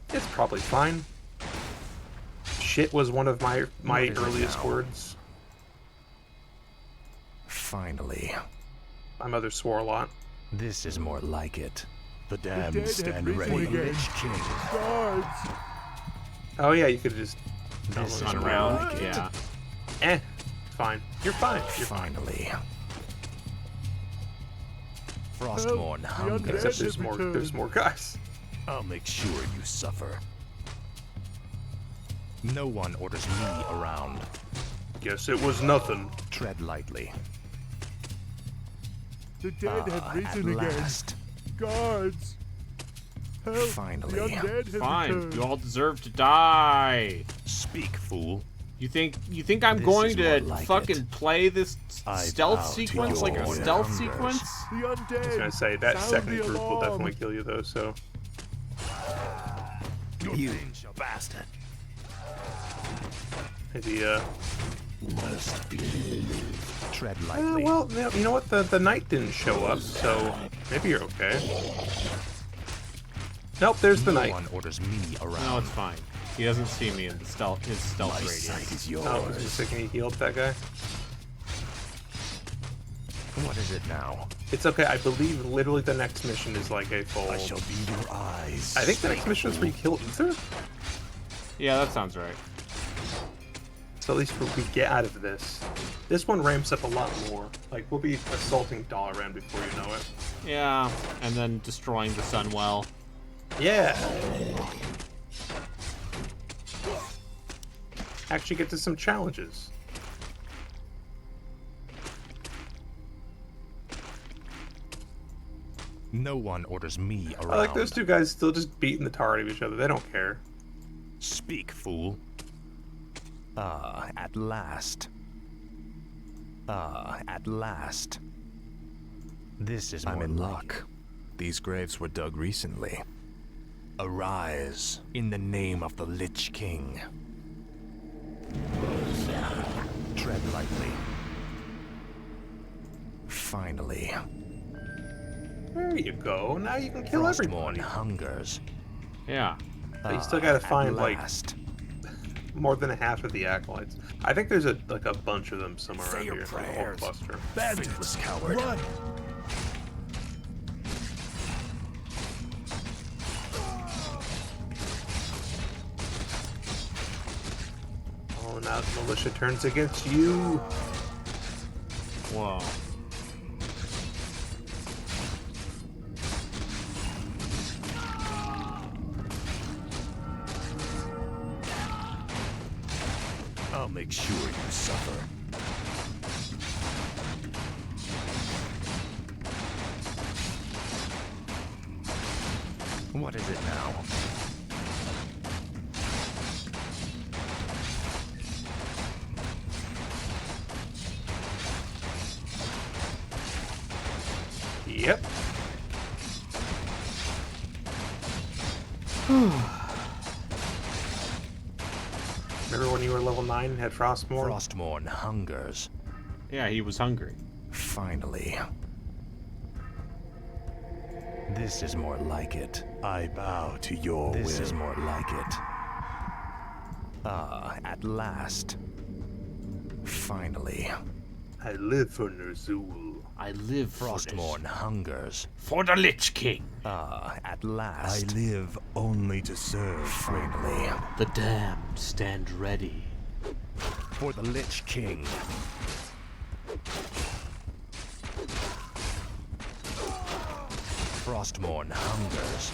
It's probably fine. Shit was one of my What is it earliest now? words. Finally. My mother swore a lot. This is more like it. The damned dead have stand risen ready. again. Lich King. Guards! Oh yeah, you could just This is Run more around. like it. Yeah. fine. You're fine. You're fine. Finally. Frostmourne hungers. Except there's more guys. I'll make sure you suffer. No one orders me around. Guess it was nothing. Tread lightly. The dead have risen again. Last. Guards! Help! Finally. The undead has Fine, returned. you all deserve to die. Speak, fool. You think I'm This going is to more like fucking it. play this I stealth bow to sequence like a your stealth hungers. sequence? The undead! I was gonna say that Sound second the group will alarm. definitely kill you though. So You bastard. maybe Tread lightly. well, you know what? The knight didn't show up, so maybe you're okay. Nope, there's the No knight. one orders me around. No, it's fine. He doesn't see me in his stealth My radius. sight is yours. Oh, was he thinking he healed that guy? What is it now? It's okay. I believe literally the next mission is like a full. I shall be your eyes. I think the next mission is where you kill Uther. Yeah, that sounds right. So at least what we get out of this. This one ramps up a lot more. Like, we'll be assaulting Dalaran before you know it. Yeah, and then destroying the Sunwell. Yeah! Actually get to some challenges. No one orders me around. I like those two guys still just beating the tar out of each other. They don't care. Speak, fool. Ah, at last. Ah, at last. This is I'm in luck. These graves were dug recently. Arise in the name of the Lich King. Tread lightly. Finally. There you go. Now you can kill everyone. Frostmourne hungers. Yeah. But you still gotta find, like, last. more than half of the acolytes. I think there's a bunch of them somewhere Say around your here. prayers. A whole cluster. Faithless coward. Run! Oh, now the militia turns against you. Whoa. I'll make sure you suffer. What is it now? Yep. Remember when you were level 9 and had Frostmourne? Frostmourne hungers. Yeah, he was hungry. Finally. This is more like it. I bow to your will. This is more like it. Ah, at last. Finally. I live for Ner'zhul. I live for this. Frostmourne hungers. For the Lich King. Ah, at last. I live only to serve. Finally. The damned stand ready. For the Lich King. Frostmourne hungers.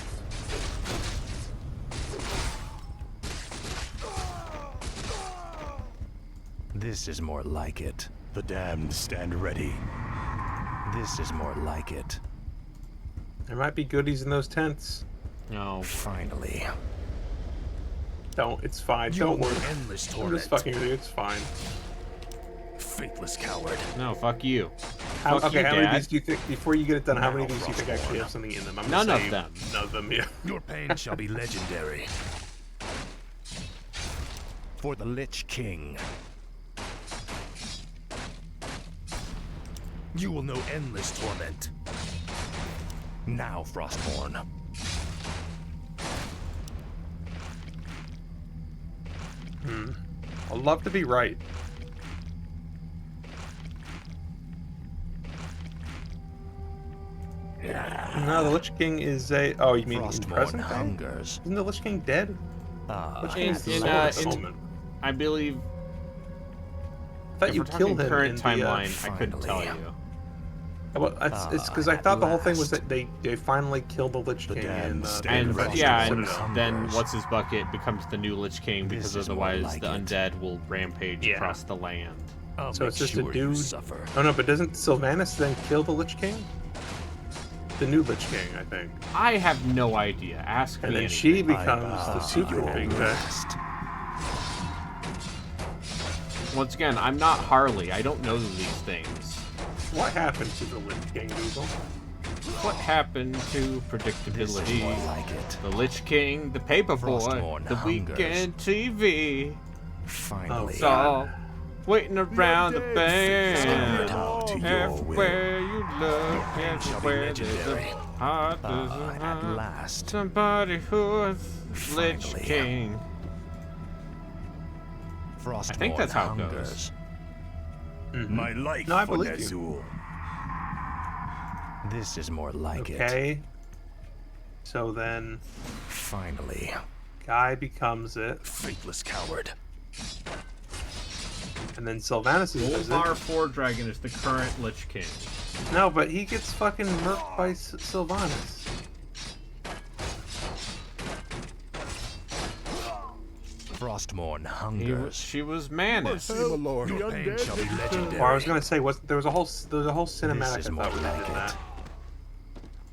This is more like it. The damned stand ready. This is more like it. There might be goodies in those tents. No. Finally. Don't. It's fine. You Don't will worry. endless I'm torment. just fucking with you. It's fine. Faithless coward. No, fuck you. How, Fuck okay, you, how many of Dad. these do you think, before you get it done, how many of Now, these do you think Frostmourne. actually have something in them? I'm None gonna of say them. None of them, yeah. Your pain shall be legendary. For the Lich King. You will know endless torment. Now, Frostmourne. I'd love to be right. No, the Lich King is a... Oh, you mean in Frostmourne present day? hungers. Isn't the Lich King dead? Ah, Lich King is the in, sword at the in- moment. I believe I thought if you we're talking killed him current in the, timeline, I couldn't tell finally. you. Well, it's because I thought the whole thing was last. that they finally killed the Lich The King damned in state And Frost yeah, Lord and hungers. then what's his bucket becomes the new Lich King because This is more otherwise like the it. undead will rampage Yeah. across the land. I'll So make it's just sure a you dude. suffer. Oh no, but doesn't Sylvanas then kill the Lich King? The new Lich King, I think. I have no idea. Ask And me then anything. she becomes bow the to super your big request. Once again, I'm not Harley. I don't know these things. What happened to the Lich King, Google? What happened to This is predictability? more like it. The Lich King, the Paperboy, Frostmourne the hungers. weekend TV. Finally. It's all waiting around the band. Bow to your Everywhere will. you look, Your hand shall be everywhere there's legendary. a heart, there's a At heart. last. Somebody who is Lich Finally. King. Frostmourne I think that's how it goes. hungers. My life No, I for believe you. Nezul. This is more like it. Okay. So then, Finally. Guy becomes it, Faithless coward. and then Sylvanas is Wolvar it. 4 Dragon is the current Lich King. No, but he gets fucking murked by Sylvanas. Frostmourne hungers. She was Manus. My lord. Your pain shall be legendary. Or I was gonna say, there was a whole cinematic is I more thought we like did it. that.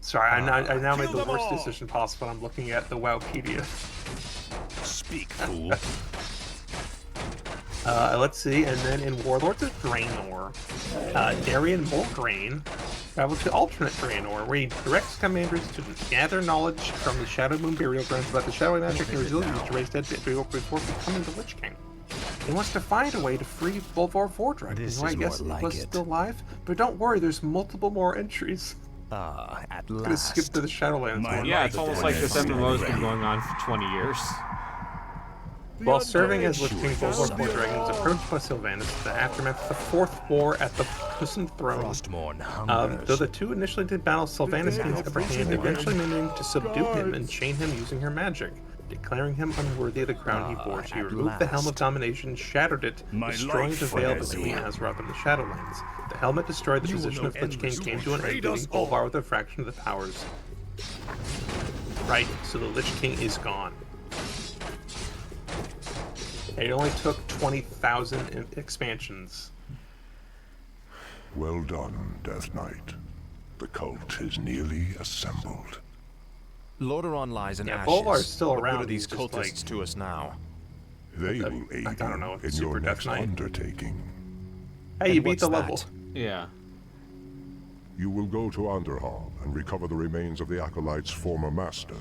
Sorry, I now made the worst decision possible. I'm looking at the Wowpedia. Speak, fool. Let's see, and then in Warlords of Draenor, Darian Mulgrain traveled to alternate Draenor, where he directs commanders to gather knowledge from the Shadow Moon burial grounds about the shadowy magic and resilience to raise dead before becoming the Lich King. He wants to find a way to free Volvar 4 Dragon, This who I is guess more like was it. still alive. But don't worry, there's multiple more entries. At I'm gonna skip last. to the Shadowlands My one. Yeah, it's almost like this Finally. MMO's been going on for 20 years. While serving as Lich King, Volvar 4 Dragon was approached by Sylvanas, the aftermath of the Fourth War at the Cursed Throne. Frostmourne hungers. Though the two initially did battle, Sylvanas gains upper hand, eventually managing to subdue him and chain him using her magic. Declaring him unworthy of the crown he bore, she at removed the Helm of last. Domination, shattered it, My destroying life the for veil Nezul. between Azeroth and the Shadowlands. The helmet destroyed the position of Lich King, came to an end, leaving Volvar with a fraction of the powers. Right, so the Lich King is gone. It only took 20,000 expansions. Well done, Death Knight. The cult is nearly assembled. Lordaeron lies in Yeah, ashes. Volvar's still What good around, are these he's just, cultists like- to us now? They I will aid don't know, you it's in Super your Death next Knight. undertaking. Hey, you And beat the what's level. that? Yeah. You will go to Underhall and recover the remains of the Acolyte's former master,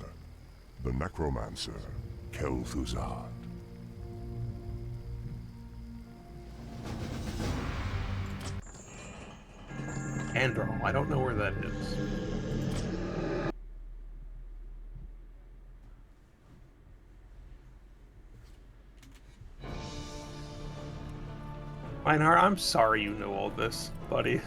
the Necromancer, Kel'Thuzad. Andral, I don't know where that is. Einhar, I'm sorry you know all this, buddy.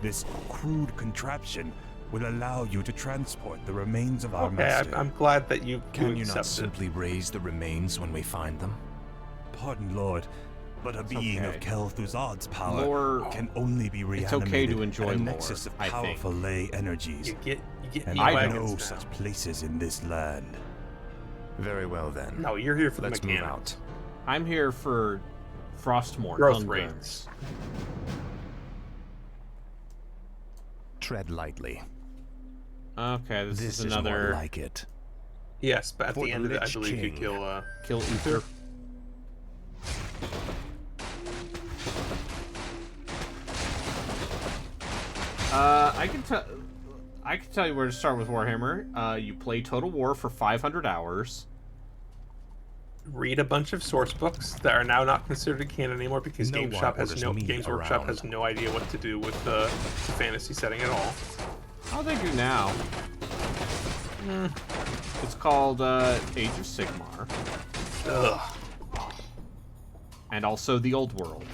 This crude contraption will allow you to transport the remains of our Okay, master. I'm glad that you Can do you not accept it. simply raise the remains when we find them? Pardon, Lord, but a being of okay. Kel'Thuzad's power Lore- can only be It's reanimated okay to enjoy at a lore, nexus of I think. powerful ley energies. You get And me I wagons know now. such places in this land. Very well then. No, you're here for the Let's move mechanics. out. I'm here for Frostmourne. Growth Hunger. rates. Tread lightly. Okay, this This is is more another like it. Yes, but at For the the end of it, I Lich believe you King. kill kill Uther. I can tell you where to start with Warhammer. You play Total War for 500 hours. read a bunch of source books that are now not considered canon anymore because No one orders me Workshop around. has no idea what to do with the fantasy setting at all. How they do now? It's called Age of Sigmar, Ugh. and also the Old World.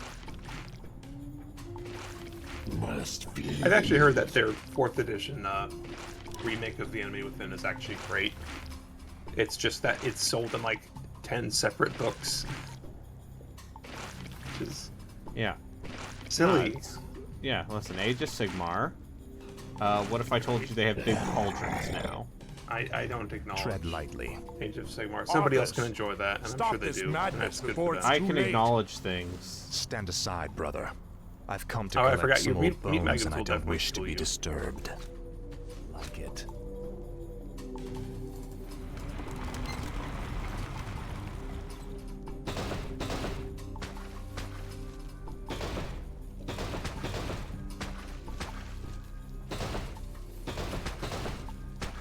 I've actually heard that their 4th edition remake of The Enemy Within is actually great. It's just that it's sold in like 10 separate books. Which is, Yeah. Silly. Yeah, listen, Age of Sigmar. What if I told you they have big cauldrons now? I don't acknowledge Tread lightly. Age of Sigmar. Somebody else can enjoy that, and I'm Stop sure they this do. And madness that's good before for it's them. I too can late. acknowledge things. Stand aside, brother. I've come to Oh, I collect forgot, some your meat old bones, maggots and I will don't definitely wish to fool be you. disturbed. Like it.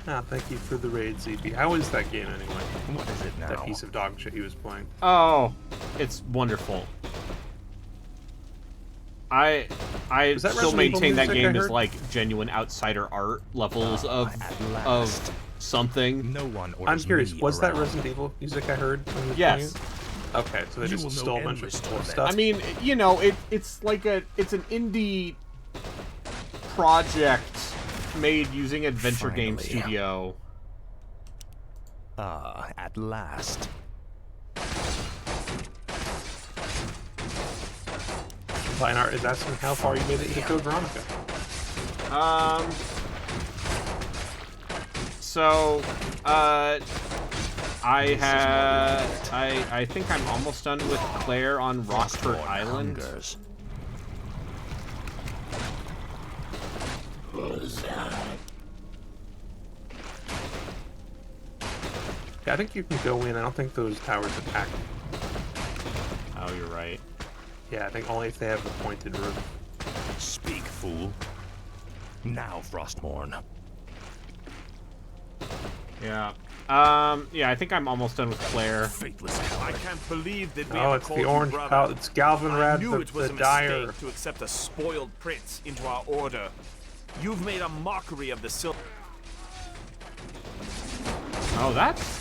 Ah, thank you for the raid, ZB. How is that game anyway? What is it now? That piece of dog shit he was playing. Oh, it's wonderful. I Was that still Resident Evil maintain that music I game is heard? like genuine outsider art levels of something. No one I'm orders curious, me was that around. Resident Evil music I heard when you were Yes. playing it? Okay, so they You just will know stole a bunch of endless cool torment. stuff. I mean, you know, it's like it's an indie project made using Adventure Game Finally. Studio. Ah, at last. Fine Art is asking how far you made it into Code Veronica. So, I think I'm almost done with Claire on Rockford Island. Hungers. Yeah, I think you can go in. I don't think those towers attack. Oh, you're right. Yeah, I think only if they have the pointed roof. Speak, fool. Now, Frostmourne. Yeah. Yeah, I think I'm almost done with Claire. Faithless I coward. can't believe that we Oh, ever it's called the you orange brother. pal. It's Galvanrad, I knew it was the a dyer. mistake to accept a spoiled prince into our order. You've made a mockery of the silver. Oh, that's...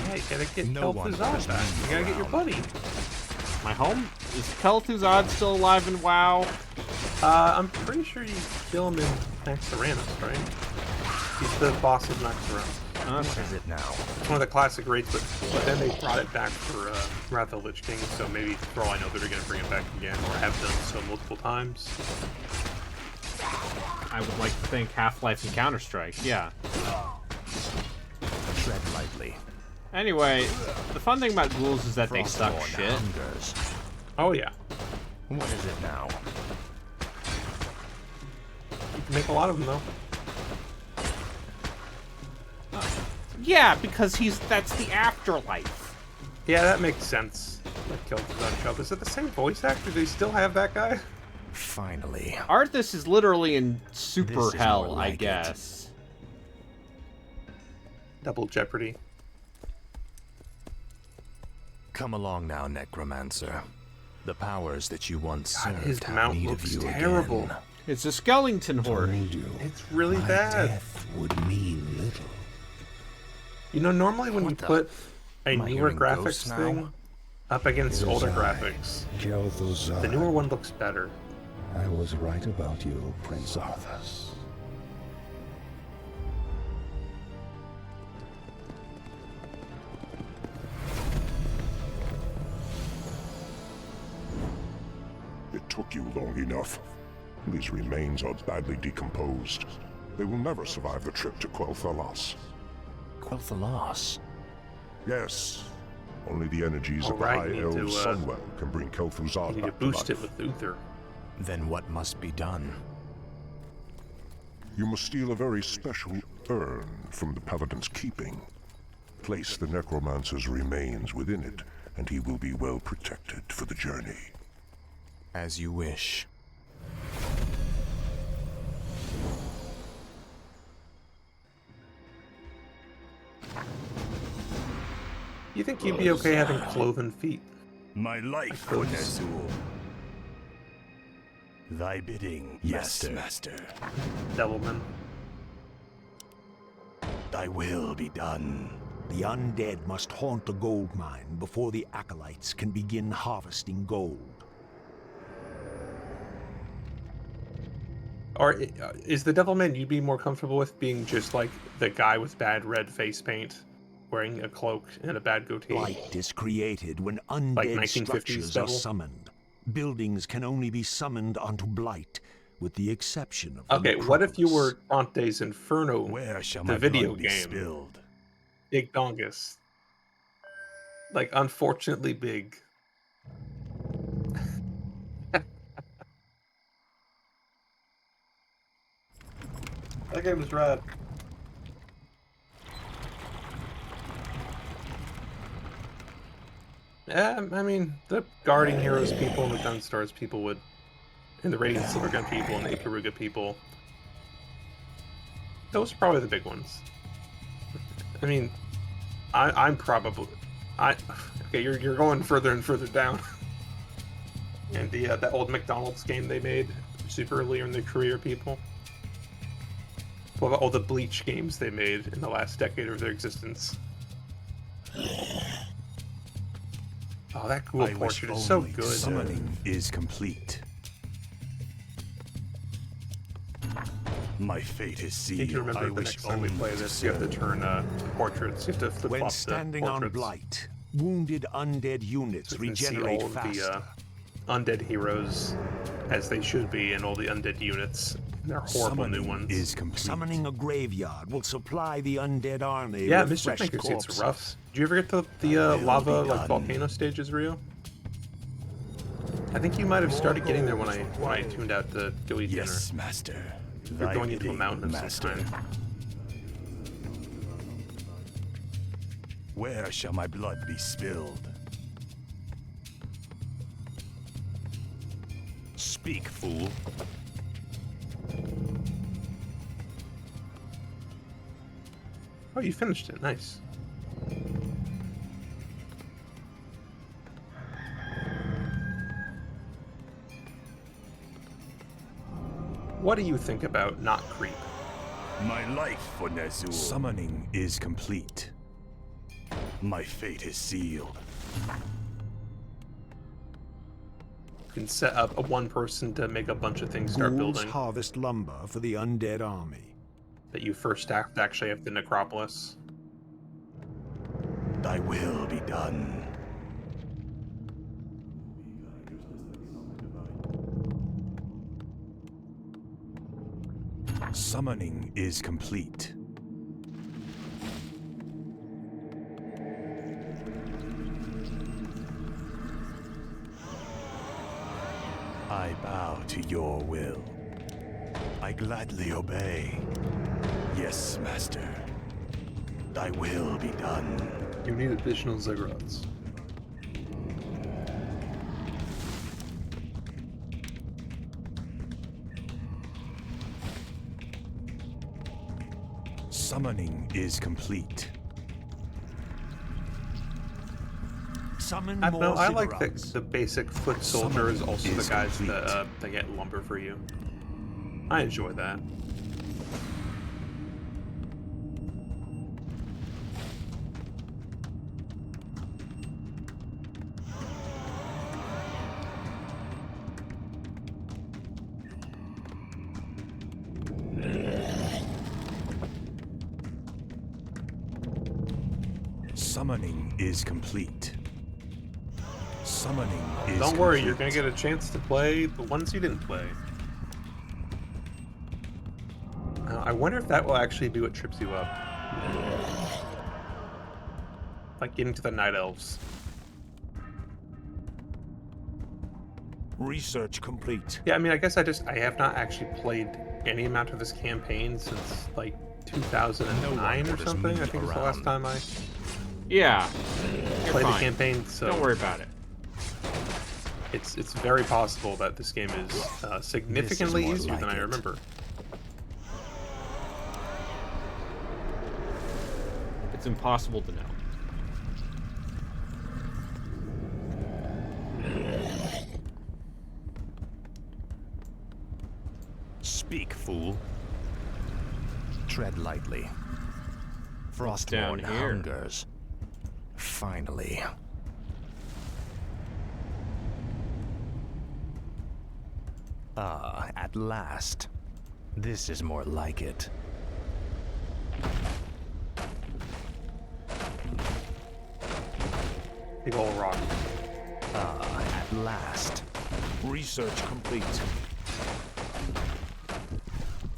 Yeah, you gotta get No one Kel'Thuzad orders back. me You gotta get your around. buddy. My home? Is Kel'Thuzad still alive in WoW? I'm pretty sure you kill him in Naxxramas, right? He's the boss of Naxxramas. What is it now? It's one of the classic raids, but then they brought it back for Wrath of the Lich King, so maybe for all I know they're gonna bring it back again, or have done so multiple times. I would like to think Half-Life and Counter-Strike, yeah. Tread lightly. Anyway, the fun thing about ghouls is that they suck Frostmourne shit. hungers. Oh yeah, What is it now? you can make a lot of them though. Yeah, because that's the afterlife. Yeah, that makes sense. That Kel'Thuzad show up. Is it the same voice actor? Do they still have that guy? Finally. Arthas is literally in super This is hell, more I like it. guess. Double Jeopardy. Come along now, Necromancer. The powers that you once God, served his have mount need looks of you terrible. again. It's a skeleton horde. It's really bad. Death would mean little. You know, normally when you What the- put a Am I newer hearing graphics ghosts now? thing up against It is older I, graphics, Kel'Thuzad. the newer one looks better. I was right about you, Prince Arthas. It took you long enough. These remains are badly decomposed. They will never survive the trip to Quel'Thalas. Quel'Thalas. Yes. Only the energies of the Alright, High you need Elves to, Sunwell can bring Kel'Thuzad You need to back to boost it life. with Uther. Then what must be done? You must steal a very special urn from the Paladin's keeping. Place the Necromancer's remains within it, and he will be well protected for the journey. As you wish. You think you'd be okay having cloven feet? My life, Codes. Ner'zhul. Thy bidding, Yes, master. master. Devilman. Thy will be done. The undead must haunt the gold mine before the acolytes can begin harvesting gold. Or is the Devilman you'd be more comfortable with being just like the guy with bad red face paint wearing a cloak and a bad goatee. Blight is created when Like undead 1950s structures are devil. summoned. Buildings can only be summoned onto Blight, with the exception of the Okay, what if you necropolis. were Dante's Inferno, Where shall the my video blood be game? spilled? Big dongus. Like, unfortunately big. That game was rad. Yeah, I mean, the Guardian Heroes people and the Gun Stars people would, and the Radiant Silvergun people and the Ikaruga people, those are probably the big ones. I mean, I'm probably, okay, you're going further and further down. And that old McDonald's game they made super early in their career, people. What about all the Bleach games they made in the last decade of their existence? Oh, that Ghoul portrait is so good. Summoning is complete. My fate is You need to sealed. remember the next time we play this, you have to turn portraits. You have to flip When flop standing the on portraits. Blight, wounded undead units So you can see regenerate all of faster. the undead heroes as they should be, and all the undead units. And they're horrible new ones. Is complete. Summoning a graveyard will supply the undead army Yeah, with Mischief fresh Maker seems corpses. rough. Did you ever get to the lava like volcano stages, Rio? I think you might have started getting there when I tuned out to go eat Yes, dinner. master. You're going into a mountain of some kind. Where shall my blood be spilled? Speak, fool. Oh, you finished it. Nice. What do you think about not creep? My life for Nezul. Summoning is complete. My fate is sealed. You can set up a one person to make a bunch of things start Ghouls building. harvest lumber for the undead army. But you first have to actually have the necropolis. Thy will be done. Summoning is complete. I bow to your will. I gladly obey. Yes, master. Thy will be done. You need additional ziggurats. Summoning is complete. Summon I more know. I like ziggurats. the basic foot soldier is also the guys that get lumber for you. I enjoy that. Summoning is complete. Summoning is Don't worry, complete. you're gonna get a chance to play the ones you didn't play. I wonder if that will actually be what trips you up. Like getting to the Night Elves. Research complete. Yeah, I mean, I guess I have not actually played any amount of this campaign since like 2009 or something. I think is the last time I Yeah. You're played the fine. campaign. So Don't worry about it. it's very possible that this game is significantly more easier like than I it. remember. It's impossible to know. Speak, fool. Tread lightly. down Frostborn here? hungers. Finally. Ah, at last. This is more like it. Big ol' rock. At last. Research complete.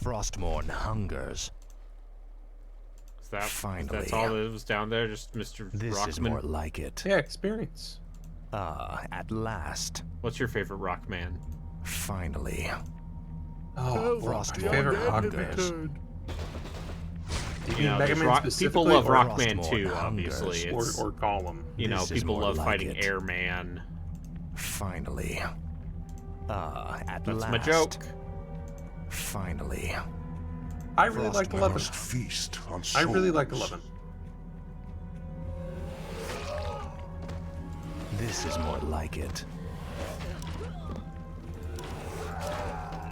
Frostmourne hungers. Finally. That's all that was down there? Just Mr. This Rockman? is more like it. Yeah, experience. At last. What's your favorite Rockman? Finally. Oh, Frostmourne my favorite hungers. Do you You know, Mega there's Man people specifically, love or Rockman too, Frostmourne obviously. or, It's, or Gollum? you know, This is people more love like fighting it. Airman. Finally. At That's last. my joke. Finally. I really liked 11. Must feast on I really liked souls. 11. This is more like it.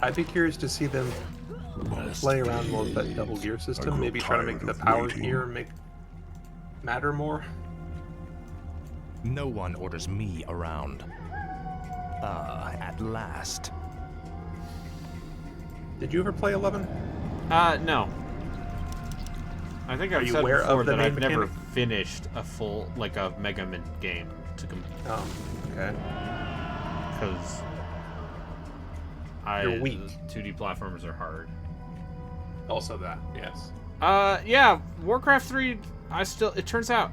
I'd be curious to see them play around more with that double gear system. Maybe try to make the power gear matter more. No one orders me around. At last. Did you ever play 11? No. I think I've you said aware before of the that main I've never mechanic? finished a full, like a Mega Man game to Okay. because You're weak. 2D platformers are hard. Also that, yes. Yeah, Warcraft 3. It turns out,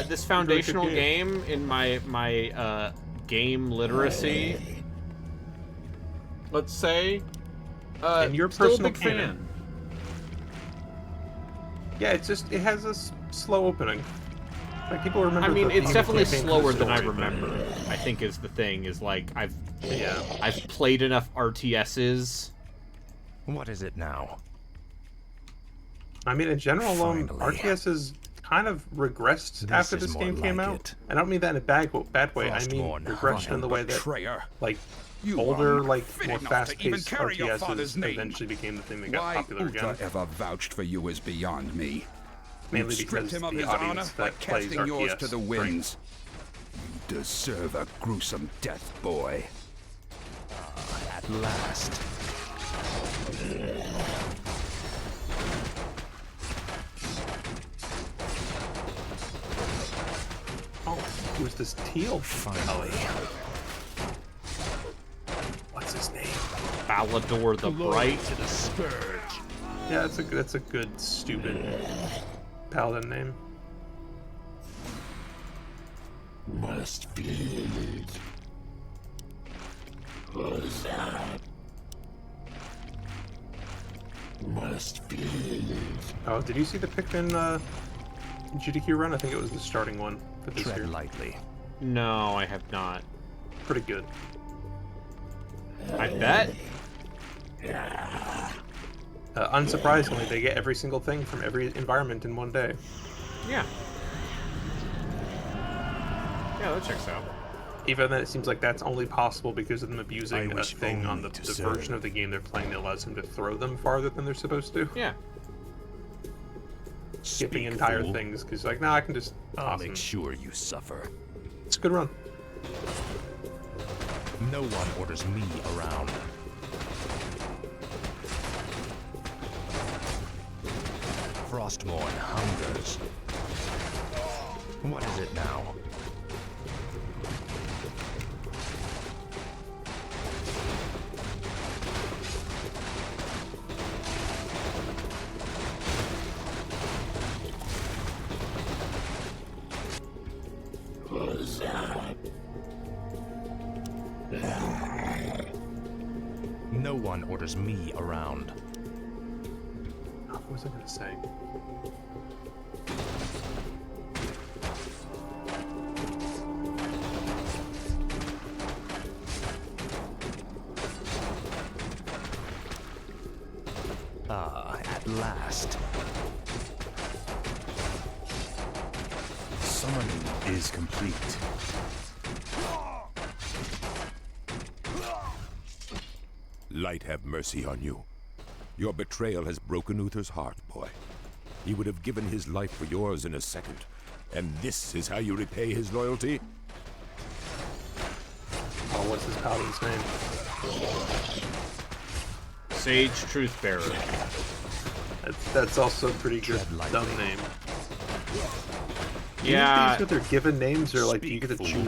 this foundational Really good game in my game literacy, let's say, And your still a personal big canon. fan. Yeah, it has a slow opening. Like people remember. I mean, the it's definitely campaign for slower the than I story, but- remember. I think is the thing. Is like I've Yeah. played enough RTSs. What is it now? I mean, in general, Finally. RTS has kind of regressed This after is this more game came like out. it. I don't mean that in a bad way. I mean Frostmourne, regressed in the way that, Betrayer. like, You older, are not like, fit more enough to even fast-paced carry your RTSs father's name. eventually became the thing that got Why popular Uther again. ever vouched for you is beyond me. Mainly You've stripped because him of the his honor audience by that plays casting yours RTS to the winds. You deserve a gruesome death, boy. At last. Oh, who's this teal? Finally. What's his name? Balador the Bright. To the scourge. Yeah, that's a good stupid paladin name. Must be. Must be. Oh, did you see the Pikmin GDQ run? I think it was the starting one for this Tread year. lightly. No, I have not. Pretty good. I bet. Unsurprisingly, they get every single thing from every environment in one day. Yeah. Yeah, that checks out. Even then, it seems like that's only possible because of them I abusing a wish thing on only the to version serve. of the game they're playing that allows them to throw them farther than they're supposed to. Yeah. Skipping Speak, entire fool. things, because like, nah, I can just I'll toss them. make sure you suffer. It's a good run. No one orders me around. Frostmourne hungers. What is it now? No one orders me around. What was I gonna say? At last. Summoning is complete. Light have mercy on you. Your betrayal has broken Uther's heart, boy. He would have given his life for yours in a second. And this is how you repay his loyalty? Oh, what's his paladin's name? Sage Truthbearer. That's also a pretty good dumb name. Do you use these with their given names, or like do you get to choose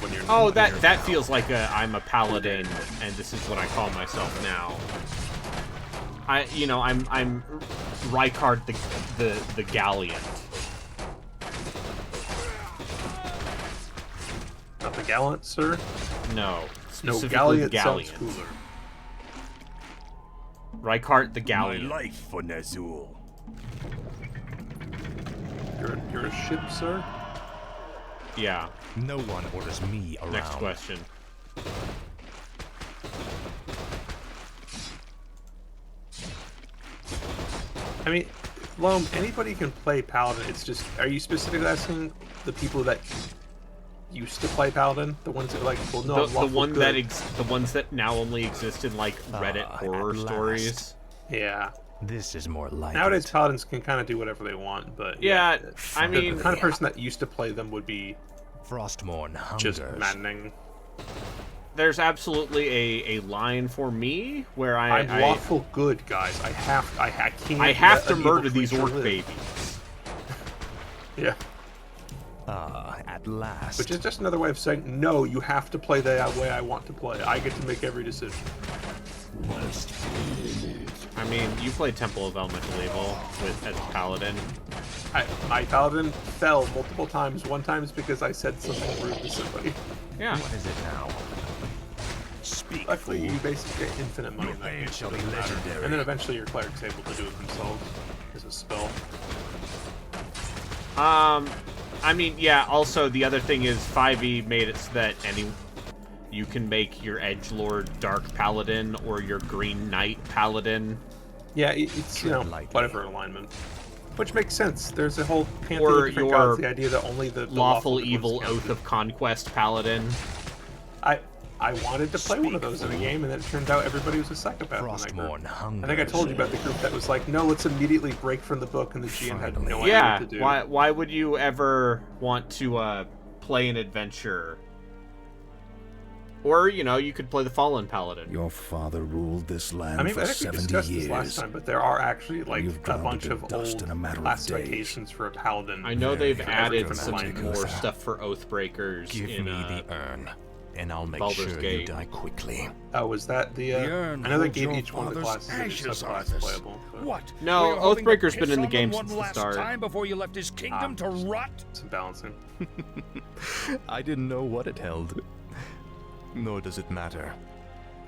when you're? Oh, that feels like I'm a paladin, and this is what I call myself now. I'm Rykard the Gallant. Not the Gallant, sir? No. No, Specifically Gallant the sounds cooler. Rykard the Gallant. My life for Nazul. You're a ship, sir? Yeah. No one orders me around. Next question. I mean, Loam, anybody can play Paladin. It's just, are you specifically asking the people that used to play Paladin? The ones that like, well, no, the ones that now only exist in like Reddit horror stories. Yeah. This is more like nowadays Paladins can kind of do whatever they want, but yeah, I mean, the kind of person that used to play them would be Frostmourne just maddening. There's absolutely a line for me where I'm lawful good, guys. I have to murder these orc babies. Yeah. At last. Which is just another way of saying, no, you have to play the way I want to play. I get to make every decision. I mean, you played Temple of Elemental Evil as a paladin. My paladin fell multiple times. One time is because I said something rude to somebody. Yeah. What is it now? Speak. Luckily, you basically get infinite money in that game, shall be legendary. And then eventually your cleric's able to do it themselves as a spell. I mean, yeah, also the other thing is 5e made it so that you can make your edgelord Dark Paladin or your Green Knight Paladin. Yeah, it's, you know, whatever alignment. Which makes sense. There's a whole pantheon of different gods. The idea that only the lawful evil Oath of Conquest Paladin. I wanted to play one of those in a game, and then it turned out everybody was a psychopath. Frostmourne I think I told you about the group that was like, no, let's immediately break from the book, and the GM had no idea what to do. Yeah, why would you ever want to play an adventure? Or, you know, you could play the Fallen Paladin. Your father ruled this land I mean, for I think 70 we discussed years. this last time, but there are actually like a bunch of dust old in a matter of classifications for a paladin. I know they've added different some alignment. more stuff for Oathbreakers Give in me the urn, and I'll make Baldur's sure Gate. you die quickly. Oh, was that the urn I know they holds gave your each one of the father's classes ashes, as subclass Arthas. playable. But What? No, Were you hoping to Oathbreaker's been piss in the on game one since the last start. time before you left his kingdom to rot? Some balancing. I didn't know what it held. Nor does it matter.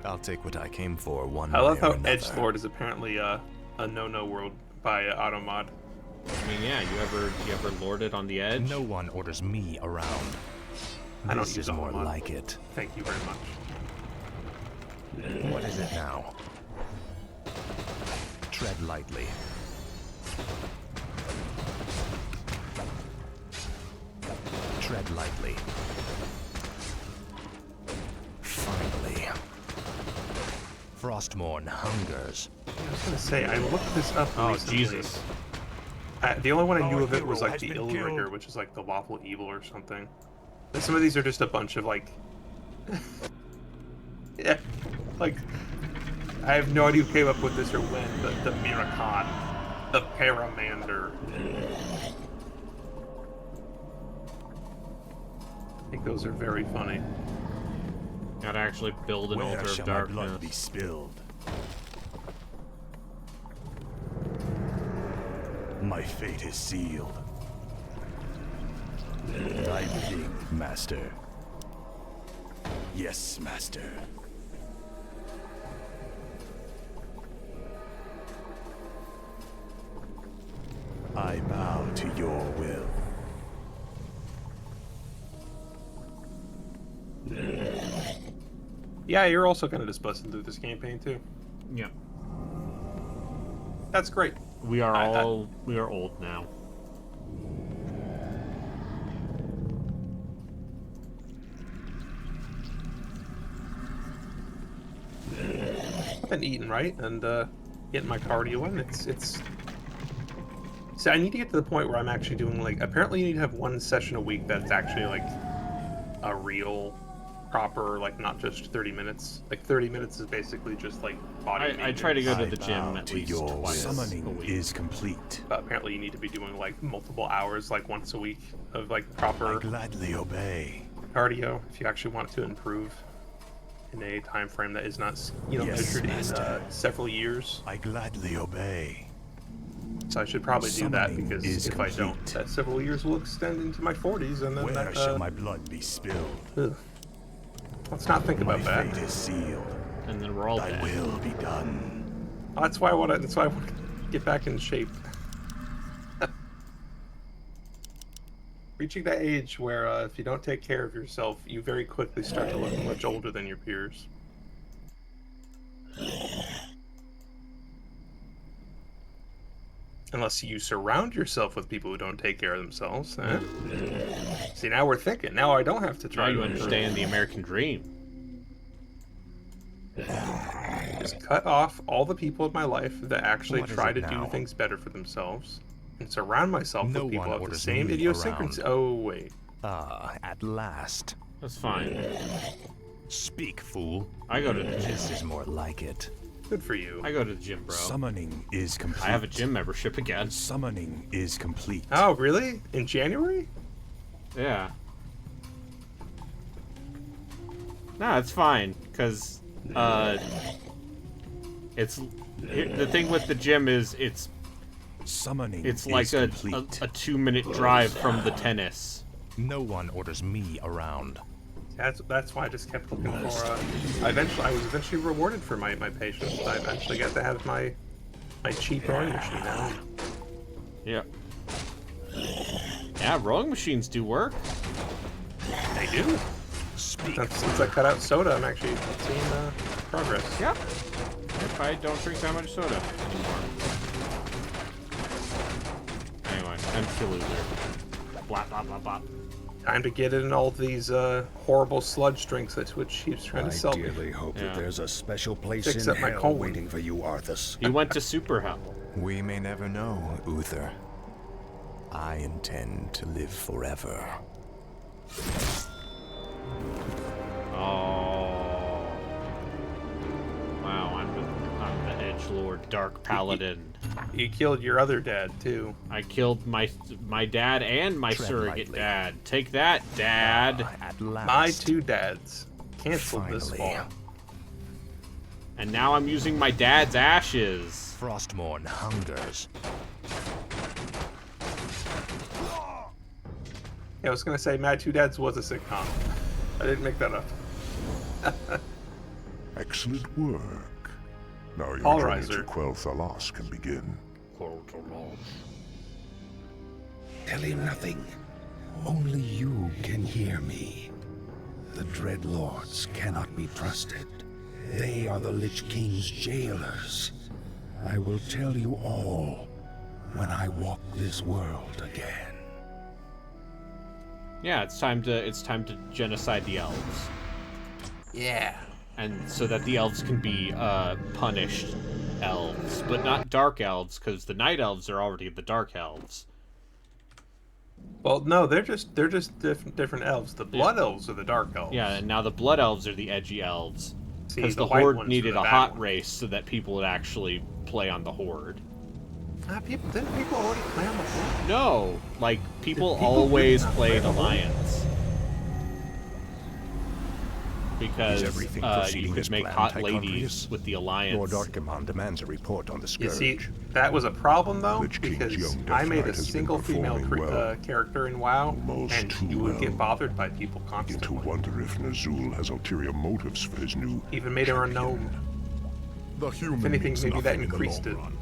I'll take what I came for one I love way or how another. Edgelord is apparently a no-no world by Automod. I mean, yeah, you ever lorded on the edge? No one orders me around. I don't This use is more Automod. like it. Thank you very much. What is it now? Tread lightly. Tread lightly. Finally. Frostmourne hungers. I was gonna say, I looked this up Oh, recently. Jesus. The only one I knew of it was hero like has the been Illrigger, killed. which is like the lawful evil or something. And some of these are just a bunch of like, yeah, like I have no idea who came up with this or when, but the Miracon, the Paramander. I think those are very funny. Gotta actually build an Where altar of shall my blood be darkness. spilled? My fate is sealed. I think, Master. Yes, Master. I bow to your will. Yeah, you're also kind of just busting through this campaign too. Yeah. That's great. We are we are old now. I've been eating right and getting my cardio in. It's. See, I need to get to the point where I'm actually doing like. Apparently, you need to have one session a week that's actually like a real proper, like not just 30 minutes. Like 30 minutes is basically just like body I maintenance. try to go to the gym at least twice a Summoning week. is complete. But apparently you need to be doing like multiple hours, like once a week, of like proper I gladly obey. cardio if you actually want to improve in a time frame that is not, Yes, measured master. in several years. I gladly obey. So I should probably do that Summoning because is if I don't, complete. that several years will extend into my 40s, and then Where that, shall my blood be spilled? ugh. Let's not think My about that. fate is sealed. And then we're all Thy dead. will be done. That's why I want to get back in shape. Reaching that age where if you don't take care of yourself, you very quickly start to look much older than your peers. Unless you surround yourself with people who don't take care of themselves. Eh? See, now we're thinking. Now I don't have to Now try you to understand the American dream. Just cut off all the people in my life that actually What is try it to now? do things better for themselves, and surround myself No with people one who have the orders same me idiosyncrasy. around. Oh wait, Ah, at last. That's fine. Speak, fool. I go to the gym. This is more like it. good for you. I go to the gym, bro. Summoning is complete. I have a gym membership again. Summoning is complete. Oh really? In January? Yeah. No, it's fine, because, it's... The thing with the gym is, it's Summoning like is a complete. 2-minute drive from the tennis. No one orders me around. That's why I just kept looking for. I was eventually rewarded for my patience. I eventually got to have my cheap rowing machine now. Yeah. Yeah, rowing machines do work. They do. Since I cut out soda, I'm actually seeing progress. Yep. If I don't drink that much soda anymore. Anyway, I'm still loser. Blah blah blah blah. Time to get in all these horrible sludge drinks that Twitch keeps trying to sell me. I dearly hope Yeah. that there's a special place Fix in up my hell colon. waiting for you, Arthas. He went to super hell. We may never know, Uther. I intend to live forever. Oh. Wow, I'm the edgelord, dark paladin. You killed your other dad too. I killed my dad and my Tread surrogate lightly. dad. Take that, Dad. At last. My two dads canceled this Finally. fall. And now I'm using my dad's ashes. Frostmourne hungers. Yeah, I was gonna say My Two Dads was a sitcom. I didn't make that up. Excellent work. Now your journey Polarizer. to Quell Thalos can begin. Tell him nothing. Only you can hear me. The Dread Lords cannot be trusted. They are the Lich King's jailers. I will tell you all when I walk this world again. Yeah, it's time to genocide the elves. Yeah. And so that the elves can be punished elves, but not dark elves, because the night elves are already the dark elves. Well, no, they're just different elves. The blood elves are the dark elves. Yeah, and now the blood elves are the edgy elves. See, Because the white horde ones are needed the a bad hot ones. race so that people would actually play on the horde. Didn't people already play on the horde? No, like people people always really not played play the Horde? Alliance. Because Is everything you proceeding as could make planned, hot Tychon ladies Prius? with the Alliance. Lord Archimon demands a report on the You Scourge. see, that was a problem though, Lich King's because young I Death made Knight a has been single female performing well. character in WoW, Almost and too you would get well. bothered by people Begin constantly. to wonder if Nazul has ulterior motives for his new Even made her a champion. gnome. The human If anything, means maybe that nothing in the increased long it. run.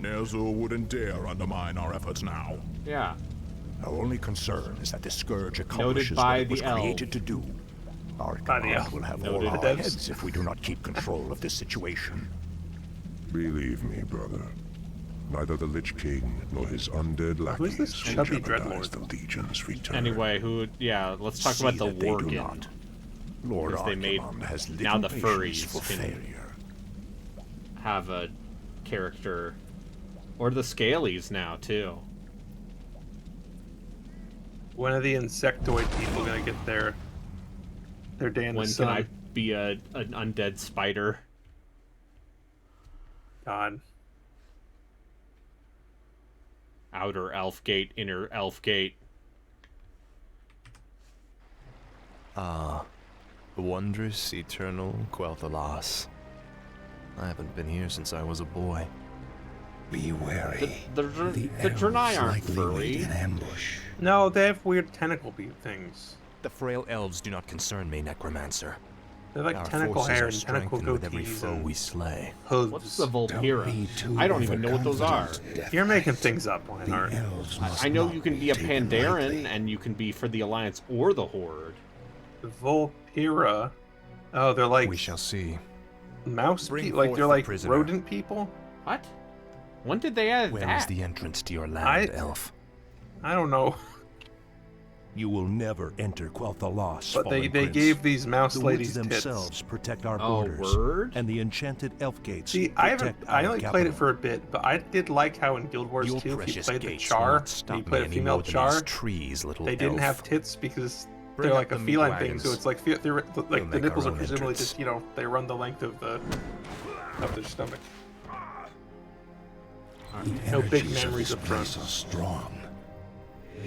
Ner'zhul wouldn't dare undermine our efforts now. Yeah. Our only concern is that the Scourge accomplishes by what it was the elves. created to do. Our By the command elves. will have Noted. all The our devs. heads if we do not keep control of this situation. Believe me, brother. Neither the Lich King nor his undead Who's this lackeys will chubby jeopardize dreadlord? the Legion's return. Anyway, let's talk See about the that they do Worgen. not. Lord Because they made Archimon has little now the patience furries for can failure. have a character, or the Scalies now too. When are the insectoid people gonna get their Their day in the When sun. can I be an undead spider? God. Outer elf gate, inner elf gate. Ah, wondrous, eternal Quel'Thalas. I haven't been here since I was a boy. Be wary. The Draenei aren't likely furry. wait in ambush. No, they have weird tentacle things. The frail elves do not concern me, Necromancer. They're like Our tentacle forces hair are and tentacle strengthened with every goatees foe and we slay. hooves. What's the Volpira? I don't even know what those are. You're making things up, Lionheart. I know you can be a Pandaren, and you can be for the Alliance or the Horde. The Volpira. Oh, they're like We shall see. mouse Bring people. Like forth they're the like prisoner. rodent people. What? When did they add Where that? is the entrance to your land, elf? I don't know. You will never enter Quel'Thalas, But they fallen prince. gave these mouse the ladies woods tits. themselves protect our Oh, borders. word? And the enchanted elf gates See, protect I our only capital. played it for a bit, but I did like how in Guild Wars Your 2, if you precious played the gates will Char, not and stop you played a me any female more than Char, these trees, little they didn't elf. have tits because Bring they're up like a the feline meat thing, wagons. so it's like they're We'll like the make our nipples are own presumably entrance. just they run the length of their stomach. No big Energies of memories this up front. place are strong.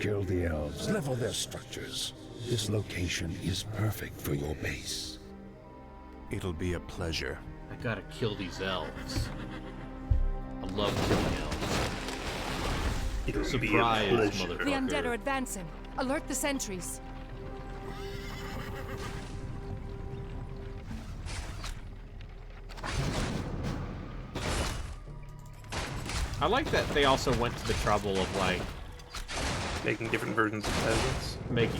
Kill the elves, level their structures. This location is perfect for your base. It'll be a pleasure. I gotta kill these elves. I love killing elves. It'll be a Surprise, pleasure. motherfucker. The undead are advancing. Alert the sentries. I like that they also went to the trouble of like Making different versions of peasants. making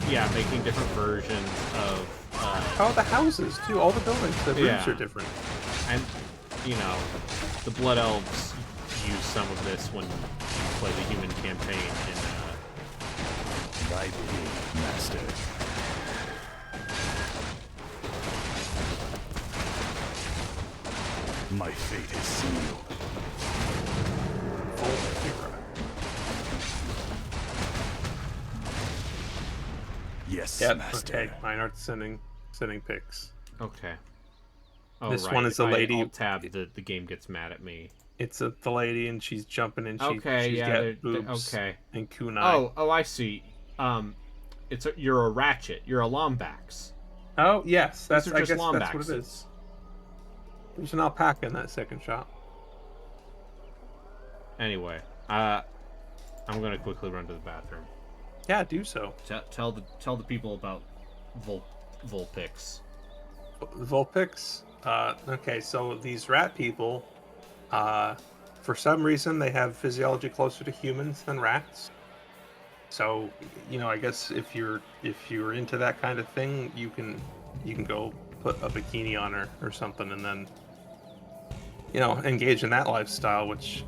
different versions of Oh, the houses too. All the buildings, the roofs Yeah. are different. and you know, the Blood Elves use some of this when you play the human campaign in My big master. My fate is sealed. Yes, Yep. master. Okay. Meinhardt's sending pics. Okay. Oh, This right. one is If the I lady- alt-tab, the game gets mad at me. It's the lady, and she's jumping, and she's Okay, yeah, got they're- boobs okay. and kunai. Oh, I see. You're a ratchet. You're a Lombax. Oh, yes, that's These are I just guess that's what it Lombaxes. is. There's an alpaca in that second shot. Anyway, I'm gonna quickly run to the bathroom. Yeah, do so. Tell the people about Vulpix. Vulpix. Okay, so these rat people, for some reason, they have physiology closer to humans than rats. So, I guess if you're into that kind of thing, you can go put a bikini on her or something, and then engage in that lifestyle. Which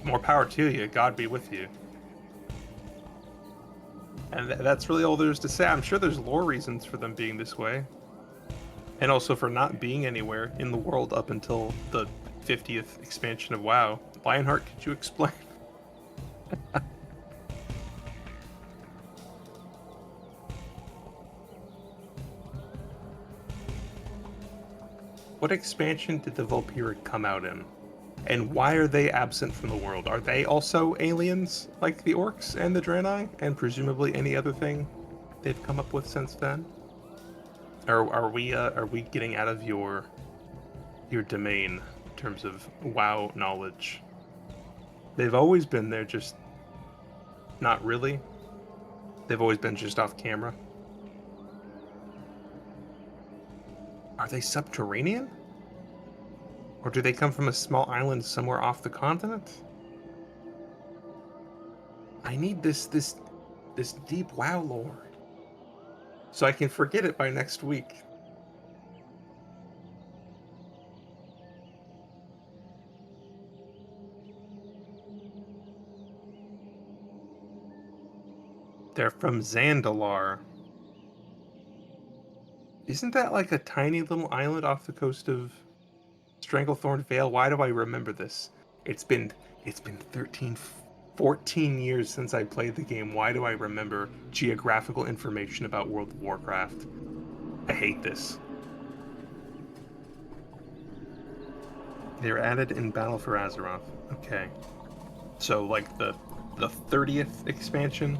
more power to you. God be with you. And that's really all there's to say. I'm sure there's lore reasons for them being this way. And also for not being anywhere in the world up until the 50th expansion of WoW. Lionheart, could you explain? What expansion did the Vulpira come out in? And why are they absent from the world? Are they also aliens, like the orcs and the Draenei, and presumably any other thing they've come up with since then? Or are we getting out of your domain in terms of WoW knowledge? They've always been there, just not really. They've always been just off camera. Are they subterranean? Or do they come from a small island somewhere off the continent? I need this deep WoW lore, so I can forget it by next week. They're from Zandalar. Isn't that like a tiny little island off the coast of Stranglethorn Vale? Why do I remember this? It's been 14 years since I played the game. Why do I remember geographical information about World of Warcraft? I hate this. They're added in Battle for Azeroth. Okay. So, like, the 30th expansion?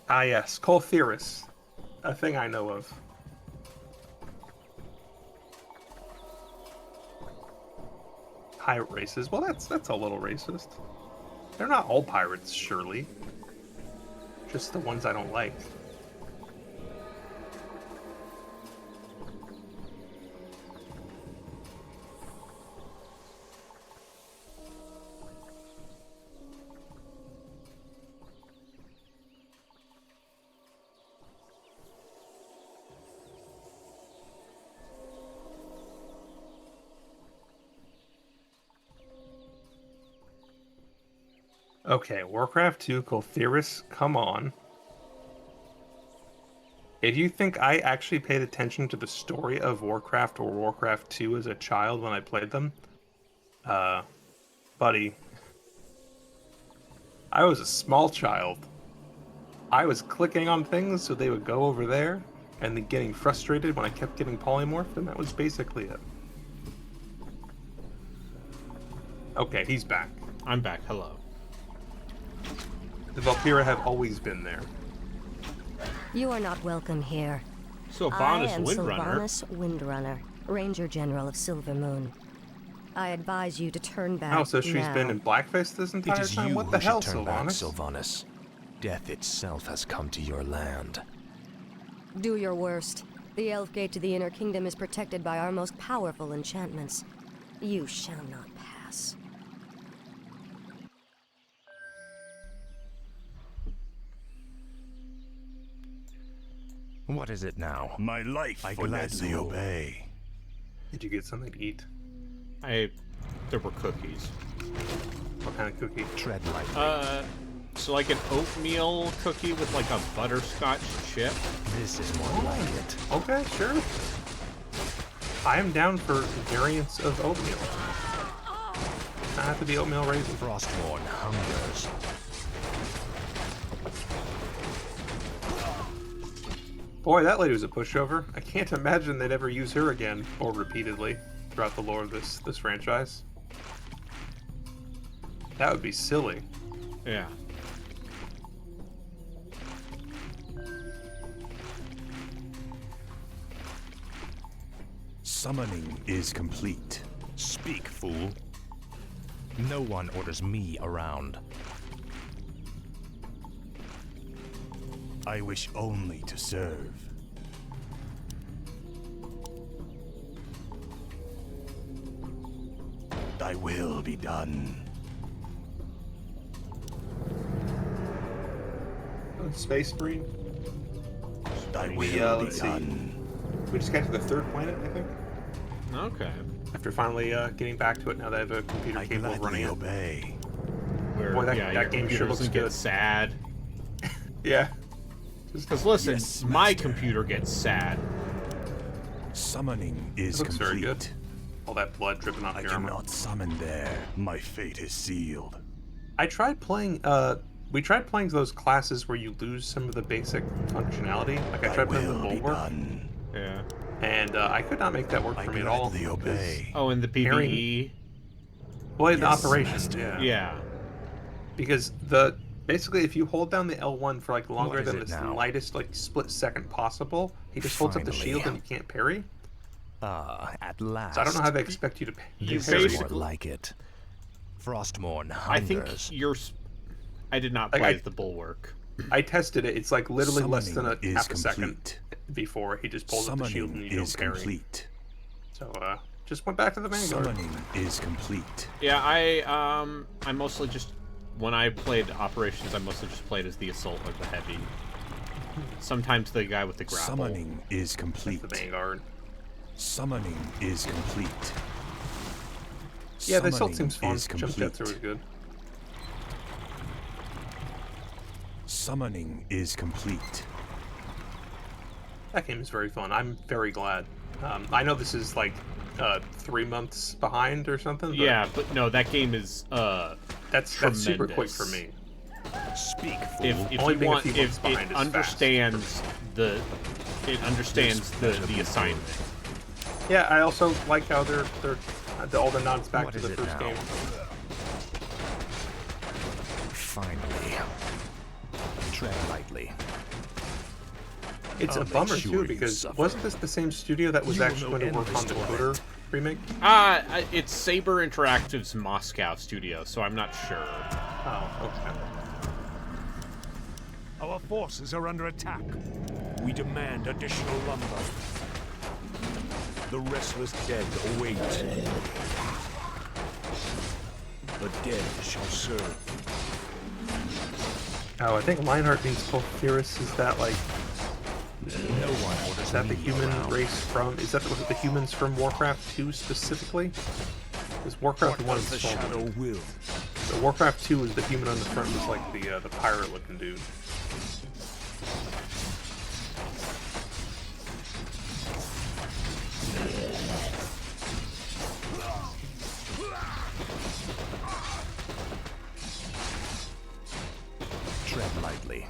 Ah, yes. Coltheris. A thing I know of. Pirate races. Well, that's a little racist. They're not all pirates, surely. Just the ones I don't like. Okay, Warcraft 2, Coltheris, come on. If you think I actually paid attention to the story of Warcraft or Warcraft 2 as a child when I played them, buddy, I was a small child. I was clicking on things so they would go over there, and then getting frustrated when I kept getting polymorphed, and that was basically it. Okay, he's back. I'm back. Hello. The Valkyra have always been there. You are not welcome here. Sylvanas I am Windrunner. Sylvanas Windrunner, Ranger General of Silver Moon. I advise you to turn back Oh, so she's now. been in blackface this It entire is time? you What the who hell, should turn back, Sylvanas? Sylvanas. Death itself has come to your land. Do your worst. The Elf Gate to the Inner Kingdom is protected by our most powerful enchantments. You shall not pass. What is it now? My life I for gladly Nezul. obey. Did you get something to eat? There were cookies. What kind of cookie? Tread lightly. So like an oatmeal cookie with like a butterscotch chip. This is more like it. Okay, sure. I am down for variants of oatmeal. I have to be oatmeal raisin. Frostborn hungers. Boy, that lady was a pushover. I can't imagine they'd ever use her again, or repeatedly, throughout the lore of this franchise. That would be silly. Yeah. Summoning is complete. Speak, fool. No one orders me around. I wish only to serve. Thy will be done. Space Marine. Thy will We, be let's see. done. We just got to the third planet, I think. Okay. After finally getting back to it, now that I have a computer I capable of running it. obey. Where, Boy, that your game computer sure looks doesn't get good. sad. Yeah. Because listen, Yes, my master. computer gets sad. Summoning is It looks complete. very good. All that blood dripping off I your armor. cannot summon there. My fate is sealed. I tried playing, we tried playing those classes where you lose some of the basic functionality. Like, I Thy tried playing the will be Bulwark, done. Yeah. and I could not make that work I for me at all. gladly obey. Oh, and the PvE. Pairing- Well, the Yes, operations, master. yeah. Yeah. Because basically, if you hold down the L1 for, like, longer What is than it the now? lightest, like, split second possible, he just holds up the Finally. shield and you can't parry. At last. So I don't know how they expect you to You This parry. is more basically- like it. Frostborn I think hungers. I did not Like, play I- as the Bulwark. I tested it. It's like literally less than Summoning is half a second complete. before he just pulls up the shield and Summoning you don't is parry. complete. So just went back to the Vanguard. Summoning is complete. Yeah, I mostly just when I played operations, I mostly just played as the assault or the heavy. Sometimes the guy with the grapple. Summoning is complete. The Vanguard. Summoning is complete. Yeah, the assault Summoning seems fun. is Jump jets are complete. really good. Summoning is complete. That game is very fun. I'm very glad. I know this is like 3 months behind or something. But Yeah, but no, that game is that's super quick tremendous. for me. Speak, fool. If Only you being a want, few months if behind it is understands the assignment. Yeah, I also like how they're all the nods back What to is the it first now? game. Finally. Tread lightly. It's I'll a make bummer sure too you because suffer. wasn't this the same studio that was You will actually know going to work on endless the torment. Coder remake? It's Saber Interactive's Moscow studio, so I'm not sure. Oh, okay. Our forces are under attack. We demand additional lumber. The restless dead await. The dead shall serve. Oh, I think Lionheart means Coltheris. Is that like? No one orders Is that the me human around. race from? Is that the humans from Warcraft 2 specifically? Is Warcraft 1 What does the shadow will? So Warcraft 2 is the human on the front was like the pirate looking dude. Tread lightly.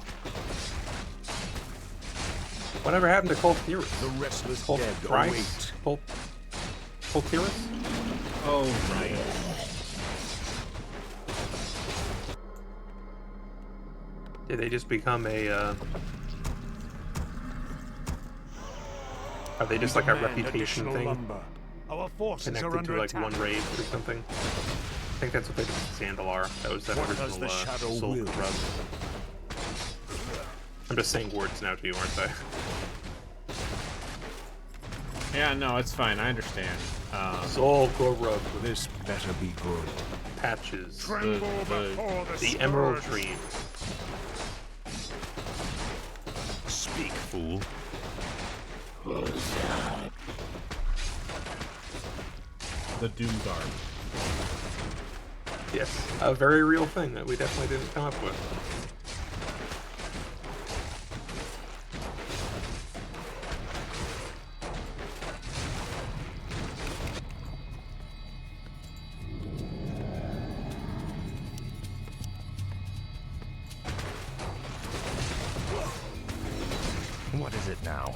Whatever happened to Coltheris? The restless dead await. Coltheris? Oh, right. Did they just become a, Are they just like a reputation thing? Lumber. Our forces Connected are under to like attack. one raid or something? I think that's what they did with Zandalar. That was that What does original the shadow Soul will? Rub. I'm just saying words now to you, aren't I? Yeah, no, it's fine. I understand. Soul Rub. This better be good. Patches. The Emerald Dream. Speak, fool. The Doomguard. Yes, a very real thing that we definitely didn't come up with. What is it now?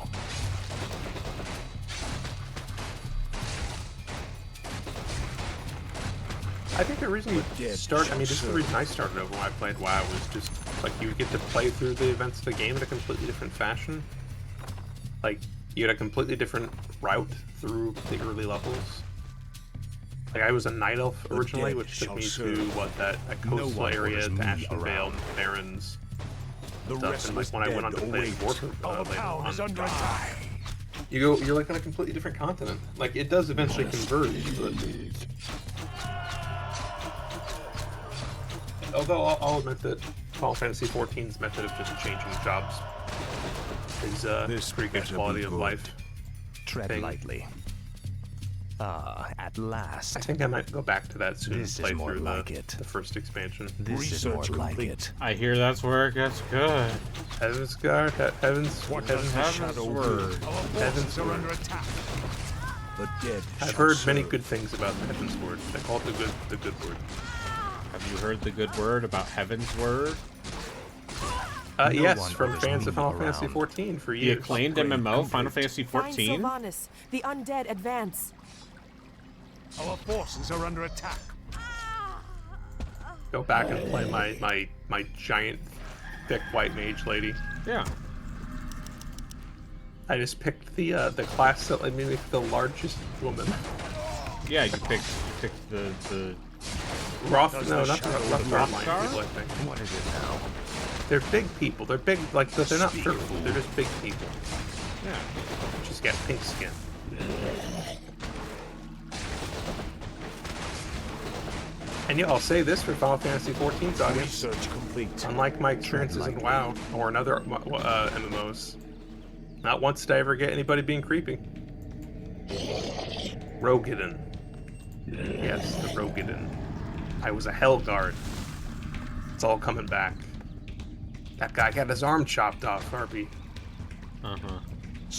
I think the reason you start, I mean, this is the reason I started over when I played WoW, was just, like, you get to play through the events of the game in a completely different fashion. Like, you had a completely different route through the early levels. Like, I was a Night Elf originally, which took me to, what, that coastal area, to Ashenvale, Barrens, stuff, and, like, when I went on to play Warfare later on, you're, like, on a completely different continent. Like, it does eventually converge, but... Although I'll admit that Final Fantasy XIV's method of just changing jobs is pretty good quality of life. Tread lightly. Ah, at last. I think I might go back to that soon. This Play is more through like the first expansion. This is more like it. I hear that's where it gets good. Heaven's Guard, Heaven's What does the shadow Word. Our Heaven's forces are Word. under attack. The dead I've shall heard many serve. good things about Heaven's Word. They call it the good word. Have you heard the good word about Heaven's Word? Yes, one from orders fans me of Final Fantasy around. XIV for The years. acclaimed Upgrade MMO, Final complete. Fantasy Find XIV? Sylvanas. The undead advance. Our forces are under attack. Go back and play my giant, thick white mage lady. Yeah. I just picked the class that let me the largest woman. Yeah, you picked the Roth, Does no, the not the shadow Roth Rothgar? Line people, I think. What is it now? They're big people. They're big, like, they're not Speak, furry. fool. They're just big people. yeah. Just got pink skin. And yeah, I'll say this for Final Fantasy XIV's audience. Research complete. Unlike my experiences in WoW or in other MMOs, not once did I ever get anybody being creepy. Rogadin. Yes, the Rogadin. I was a Hellguard. It's all coming back. That guy got his arm chopped off, Harpy. Uh-huh.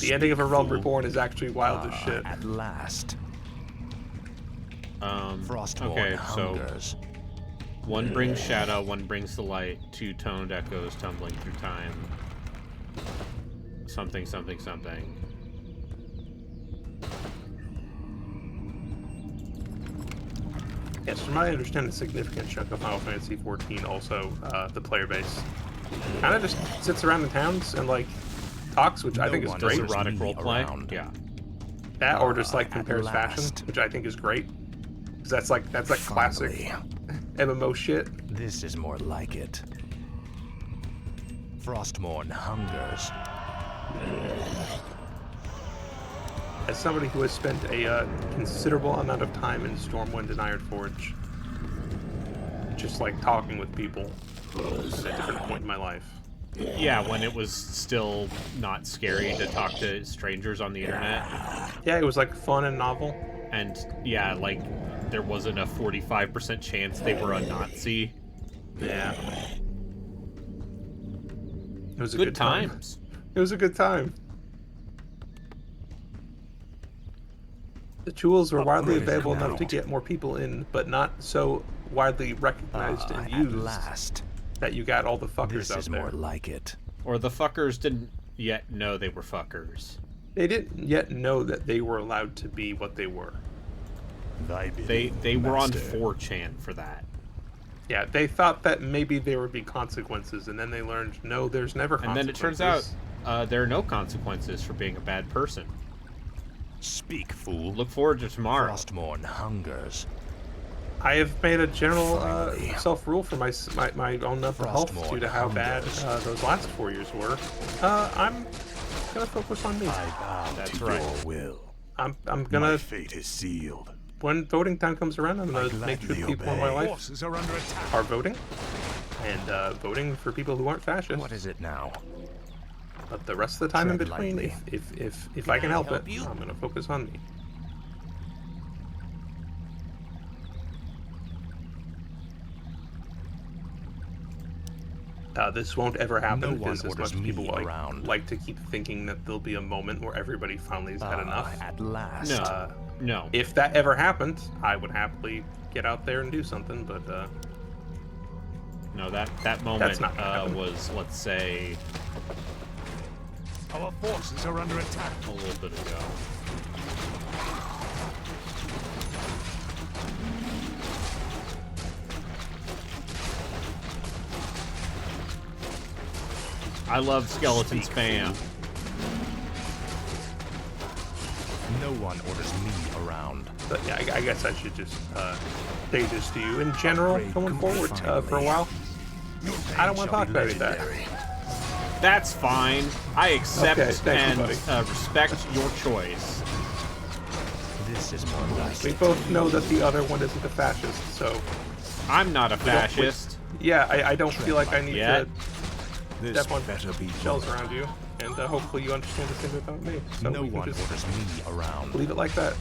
The ending of A Realm Reborn is actually wild as shit. At last. Frostborn Okay, so One brings shadow, one brings the light. Two toned echoes tumbling through time. Something, something, something. Yes, from my understanding, a significant chunk of Final Fantasy XIV, also the player base, kind of just sits around in towns and like talks, which I think is great. Erotic roleplay. Yeah. That or just like compares fashion, which I think is great. Because that's like classic MMO shit. This is more like it. Frostmourne hungers. As somebody who has spent a considerable amount of time in Stormwind and Ironforge, just like talking with people at a different point in my life. Yeah, when it was still not scary to talk to strangers on the internet. Yeah, it was like fun and novel. And yeah, like there wasn't a 45% chance they were a Nazi. Yeah. It was a good time. times. It was a good time. The tools were widely available enough to get more people in, but not so widely recognized and used that you got all the fuckers out there. More like it. Or the fuckers didn't yet know they were fuckers. They didn't yet know that they were allowed to be what they were. They were on 4chan for that. Yeah, they thought that maybe there would be consequences, and then they learned, no, there's never consequences. And then it turns out there are no consequences for being a bad person. Speak, fool. Look forward to tomorrow. Frostmourne hungers. I have made a general self-rule for my own mental health due to how bad those last 4 years were. I'm gonna focus on me. That's right. I'm gonna. My fate is sealed. When voting time comes around, I'm gonna make sure the people in my life are voting, and voting for people who aren't fascist. What is it now? But the rest of the time in between, if I can help it, I'm gonna focus on me. This won't ever happen because as much people like to keep thinking that there'll be a moment where everybody finally has had enough. At last. No. If that ever happened, I would happily get out there and do something, but no, that moment was, let's say, our forces are under attack. A little bit ago. I love skeleton spam. No one orders me around. But yeah, I guess I should just say this to you in general going forward for a while. I don't want to talk about that. That's fine. I accept and respect your choice. This is more like We both know that the other one isn't a fascist, so... I'm not a fascist. Yeah, I don't feel like I need to step on better be shells around you, and hopefully you understand the same about me. So no one orders me around. Leave it like that.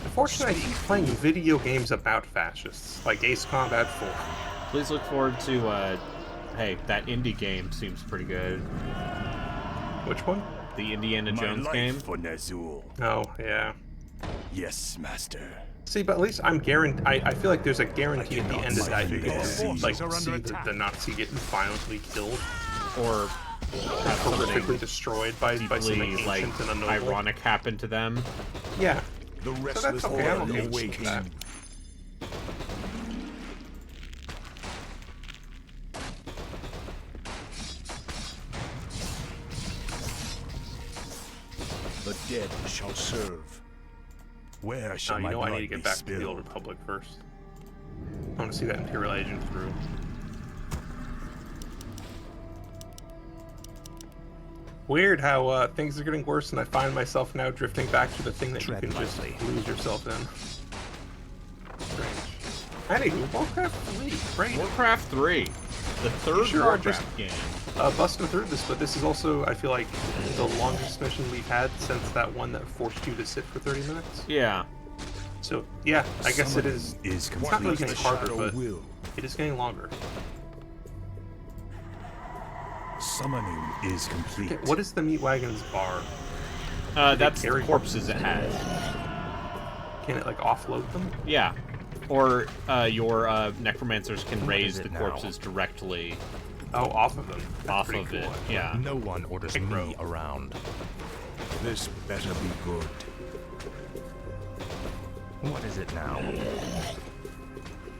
Unfortunately, I keep playing video games about fascists, like Ace Combat 4. Please look forward to, hey, that indie game seems pretty good. Which one? The Indiana Jones game. For Nazul. Oh, yeah. Yes, master. See, but at least I'm guaranteed. I feel like there's a guarantee at the end of that you get to see, like, the Nazi getting violently killed, or horrifically destroyed by something ancient and unknowable. Ironic happened to them. Yeah. The restless order awakening. The dead shall serve. Where shall you my know blood I need to get back to the Old Republic first. I want to see that Imperial agent through. Weird how things are getting worse, and I find myself now drifting back to the thing that you can just lose yourself in. Strange. Anywho, Warcraft 3, great. Warcraft 3, the third Warcraft game. Busting through this, but this is also, I feel like, the longest mission we've had since that one that forced you to sit for 30 minutes. Yeah. So, yeah, I guess it is. It's not really getting harder, but will. it is getting longer. Summoning is complete. Okay, what is the meat wagon's bar? That's the corpses it has. Can it like offload them? Yeah. Or your necromancers can raise the corpses directly. Oh, off of them. That's off pretty of cool. it, yeah. No one orders me around. This better be good. What is it now?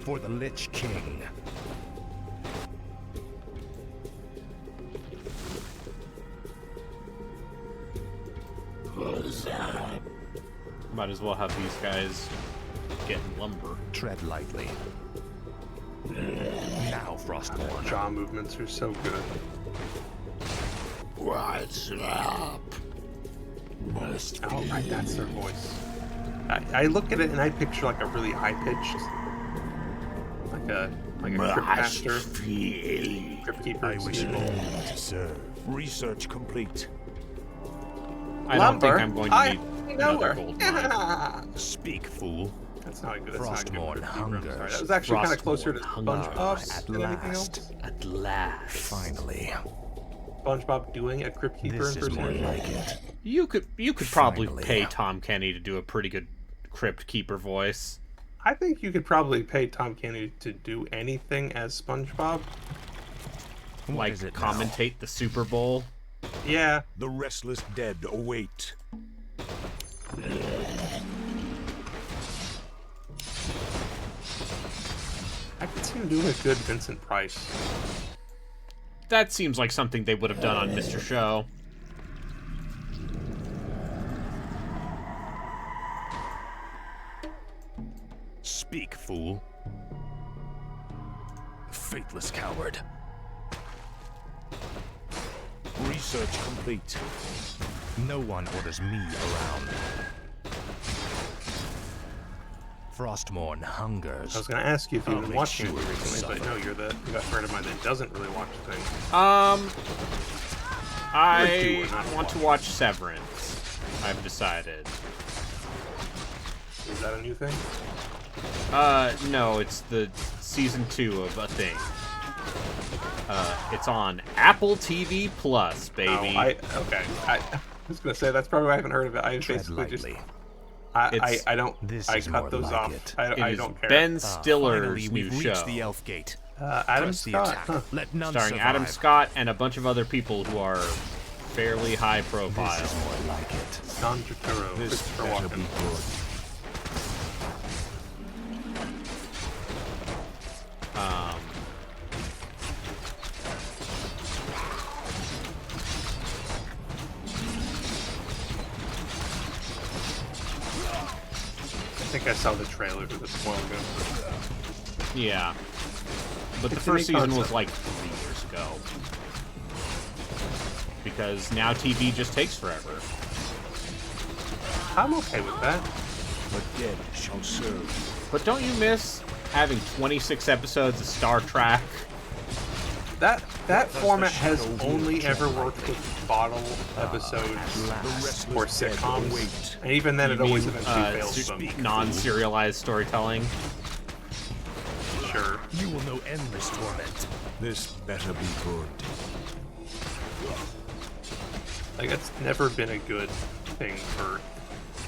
For the Lich King. Might as well have these guys getting lumber. Tread lightly. Now, Frostborn. Jaw movements are so good. What's up? Oh, right, that's their voice. I look at it and I picture like a really high pitched, like a crypt master, crypt keeper. I wish only to serve. Research complete. I don't think I'm going to need another gold mine. Speak, fool. That's not good. That's Frostborn not good. hunger. That was actually kind of closer to SpongeBob than anything else. At last. Finally. SpongeBob doing a crypt keeper This is more impersonation. like it. You could probably Finally. pay Tom Kenny to do a pretty good crypt keeper voice. I think you could probably pay Tom Kenny to do anything as SpongeBob. Like is it now? commentate the Super Bowl. Yeah. The restless dead await. I could see him doing a good Vincent Price. That seems like something they would have done on Mr. Show. Speak, fool. Faithless coward. Research complete. No one orders me around. Frostmourne hungers. I was going to ask you if you've I'll been make watching sure it you recently, but suffer. no, you got a friend of mine that doesn't really watch things. I want to watch Severance. I've decided. Is that a new thing? No, it's the season 2 of a thing. It's on Apple TV Plus, baby. Oh, okay. I was gonna say that's probably why I haven't heard of it. I basically just I don't. I cut those like off. it. I don't care. Ben Stiller's Finally, new we've reached show. the Elf Gate. Adam Press the Scott. attack. Huh. Let none Starring survive. Adam Scott and a bunch of other people who are fairly high profile. This is more like it. Don Turturro. This Christopher better Walken. be good. I think I saw the trailer for this one ago. Yeah. But the It's first a neat season was concept. like 3 years ago. Because now TV just takes forever. I'm okay with that. The dead shall serve. But don't you miss having 26 episodes of Star Trek? That format has only ever worked with bottle episodes or sitcoms, and even then, it always eventually fails them. Non-serialized storytelling. Sure. You will know endless torment. This better be good. Like it's never been a good thing for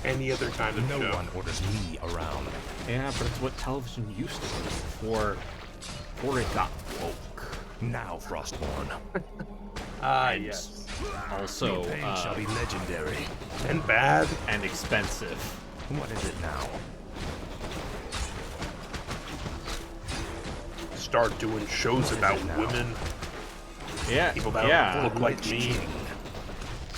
any other kind of No show. one orders me around. Yeah, but it's what television used to be before it got woke. Now, Frostborn. Yes. Also, Your pain shall be legendary. And bad. And expensive. What is it now? Start doing shows about women. Yeah, People that yeah. don't look like me.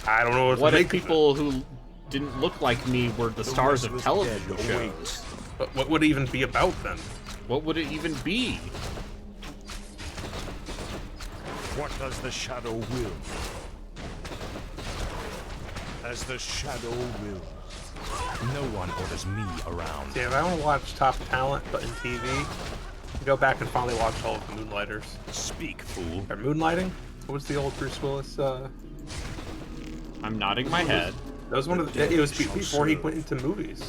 I don't know What if people who didn't look like me were the stars of television shows? But what would it even be about then? What would it even be? What does the shadow will? As the shadow will. No one orders me around. See, if I want to watch Top Talent, but in TV, go back and finally watch all of the Moonlighters. Speak, fool. Or Moonlighting? What was the old Bruce Willis? I'm nodding my head. That was one of the. It was before he went into movies.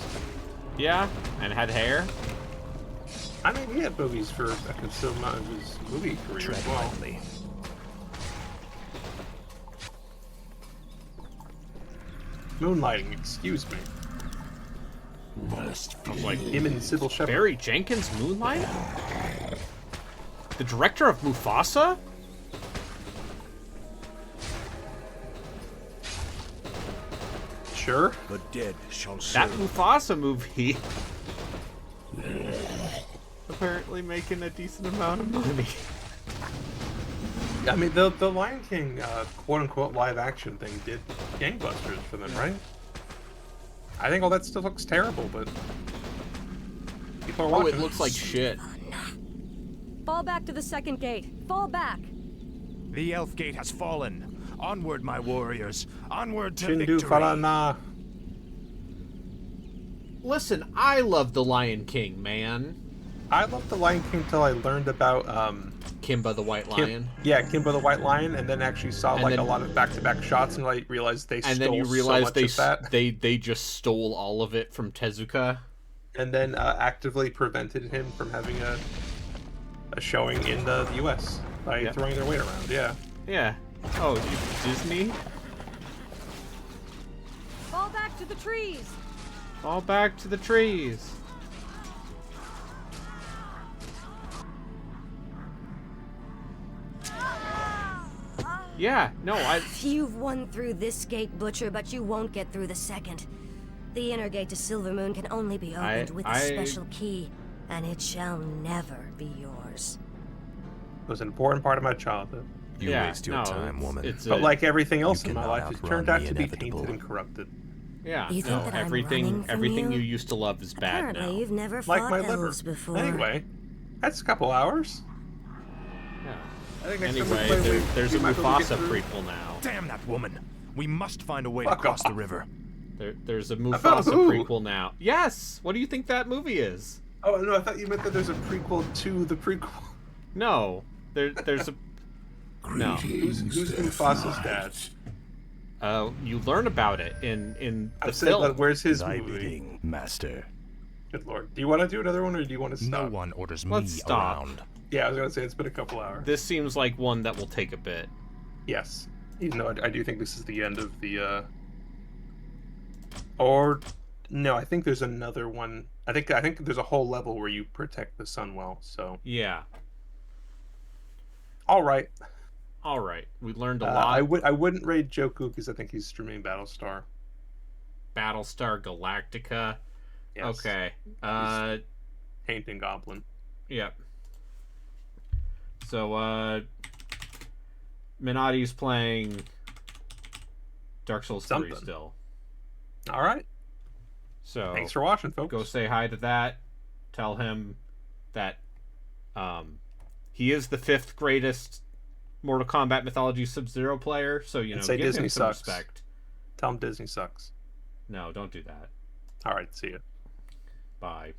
Yeah, and had hair. I mean, he had movies for a considerable amount of his movie career as well. Moonlighting, excuse me. Like him and Sybil Shepherd. Barry Jenkins Moonlight? The director of Mufasa? Sure. The dead shall That serve. Mufasa movie. Apparently making a decent amount of money. I mean, the Lion King quote-unquote live-action thing did gangbusters for them, right? I think all that stuff looks terrible, but people are watching. Oh, it looks like shit. Fall back to the second gate. Fall back. The Elf Gate has fallen. Onward, my warriors. Onward to Shindu victory. Farana. Listen, I love The Lion King, man. I loved The Lion King till I learned about Kimba the White Lion. Kimba the White Lion, and then actually saw And like then- a lot of back-to-back shots, and I realized they And stole then you so realize much of that, they just stole all of it from Tezuka. and then actively prevented him from having a showing in the U.S. by throwing their weight around. Yeah. Yeah. Oh, Disney? Fall back to the trees. Fall back to the trees. Yeah, no, You've won through this gate, Butcher, but you won't get through the second. The inner gate to Silvermoon can only be opened with a special key, and it shall never be yours. It was an important part of my childhood. You waste your time, woman. But like everything else in my cannot life, it outrun turned out the to be inevitable. tainted and corrupted. Yeah, You think no, that I'm everything running from everything you? you used to love is bad Apparently, now. you've never Like fought my liver. elves before. Anyway, that's a couple hours. Yeah. I think next time we Anyway, play, there's we a might be able to Mufasa get through- prequel now. Damn that woman. We must find a way to Fuck cross the off. river. There's a About Mufasa who? prequel now. Yes! What do you think that movie is? Oh no, I thought you meant that there's a prequel to the prequel. No. There's a... No. Who's Mufasa's dad? You learn about it in the I said, film. but where's his Thy movie? bidding, master. Good lord. Do you want to do another one, or do you want to stop? No one orders Let's me stop. around. Yeah, I was gonna say it's been a couple hours. This seems like one that will take a bit. Yes, even though I do think this is the end of the. Or, no, I think there's another one. I think there's a whole level where you protect the Sunwell. So. Yeah. All right. All right. We learned a lot. I wouldn't raid Joku because I think he's streaming Battlestar. Battlestar Galactica. Yes. Okay. Painting Goblin. Yep. So, Minotti's playing Dark Souls 3 Something. still. All right. So Thanks for watching, folks. Go say hi to that. Tell him that he is the 5th greatest Mortal Kombat Mythology Sub-Zero player, so And give say Disney him some sucks. respect. Tell him Disney sucks. No, don't do that. All right, see you. Bye.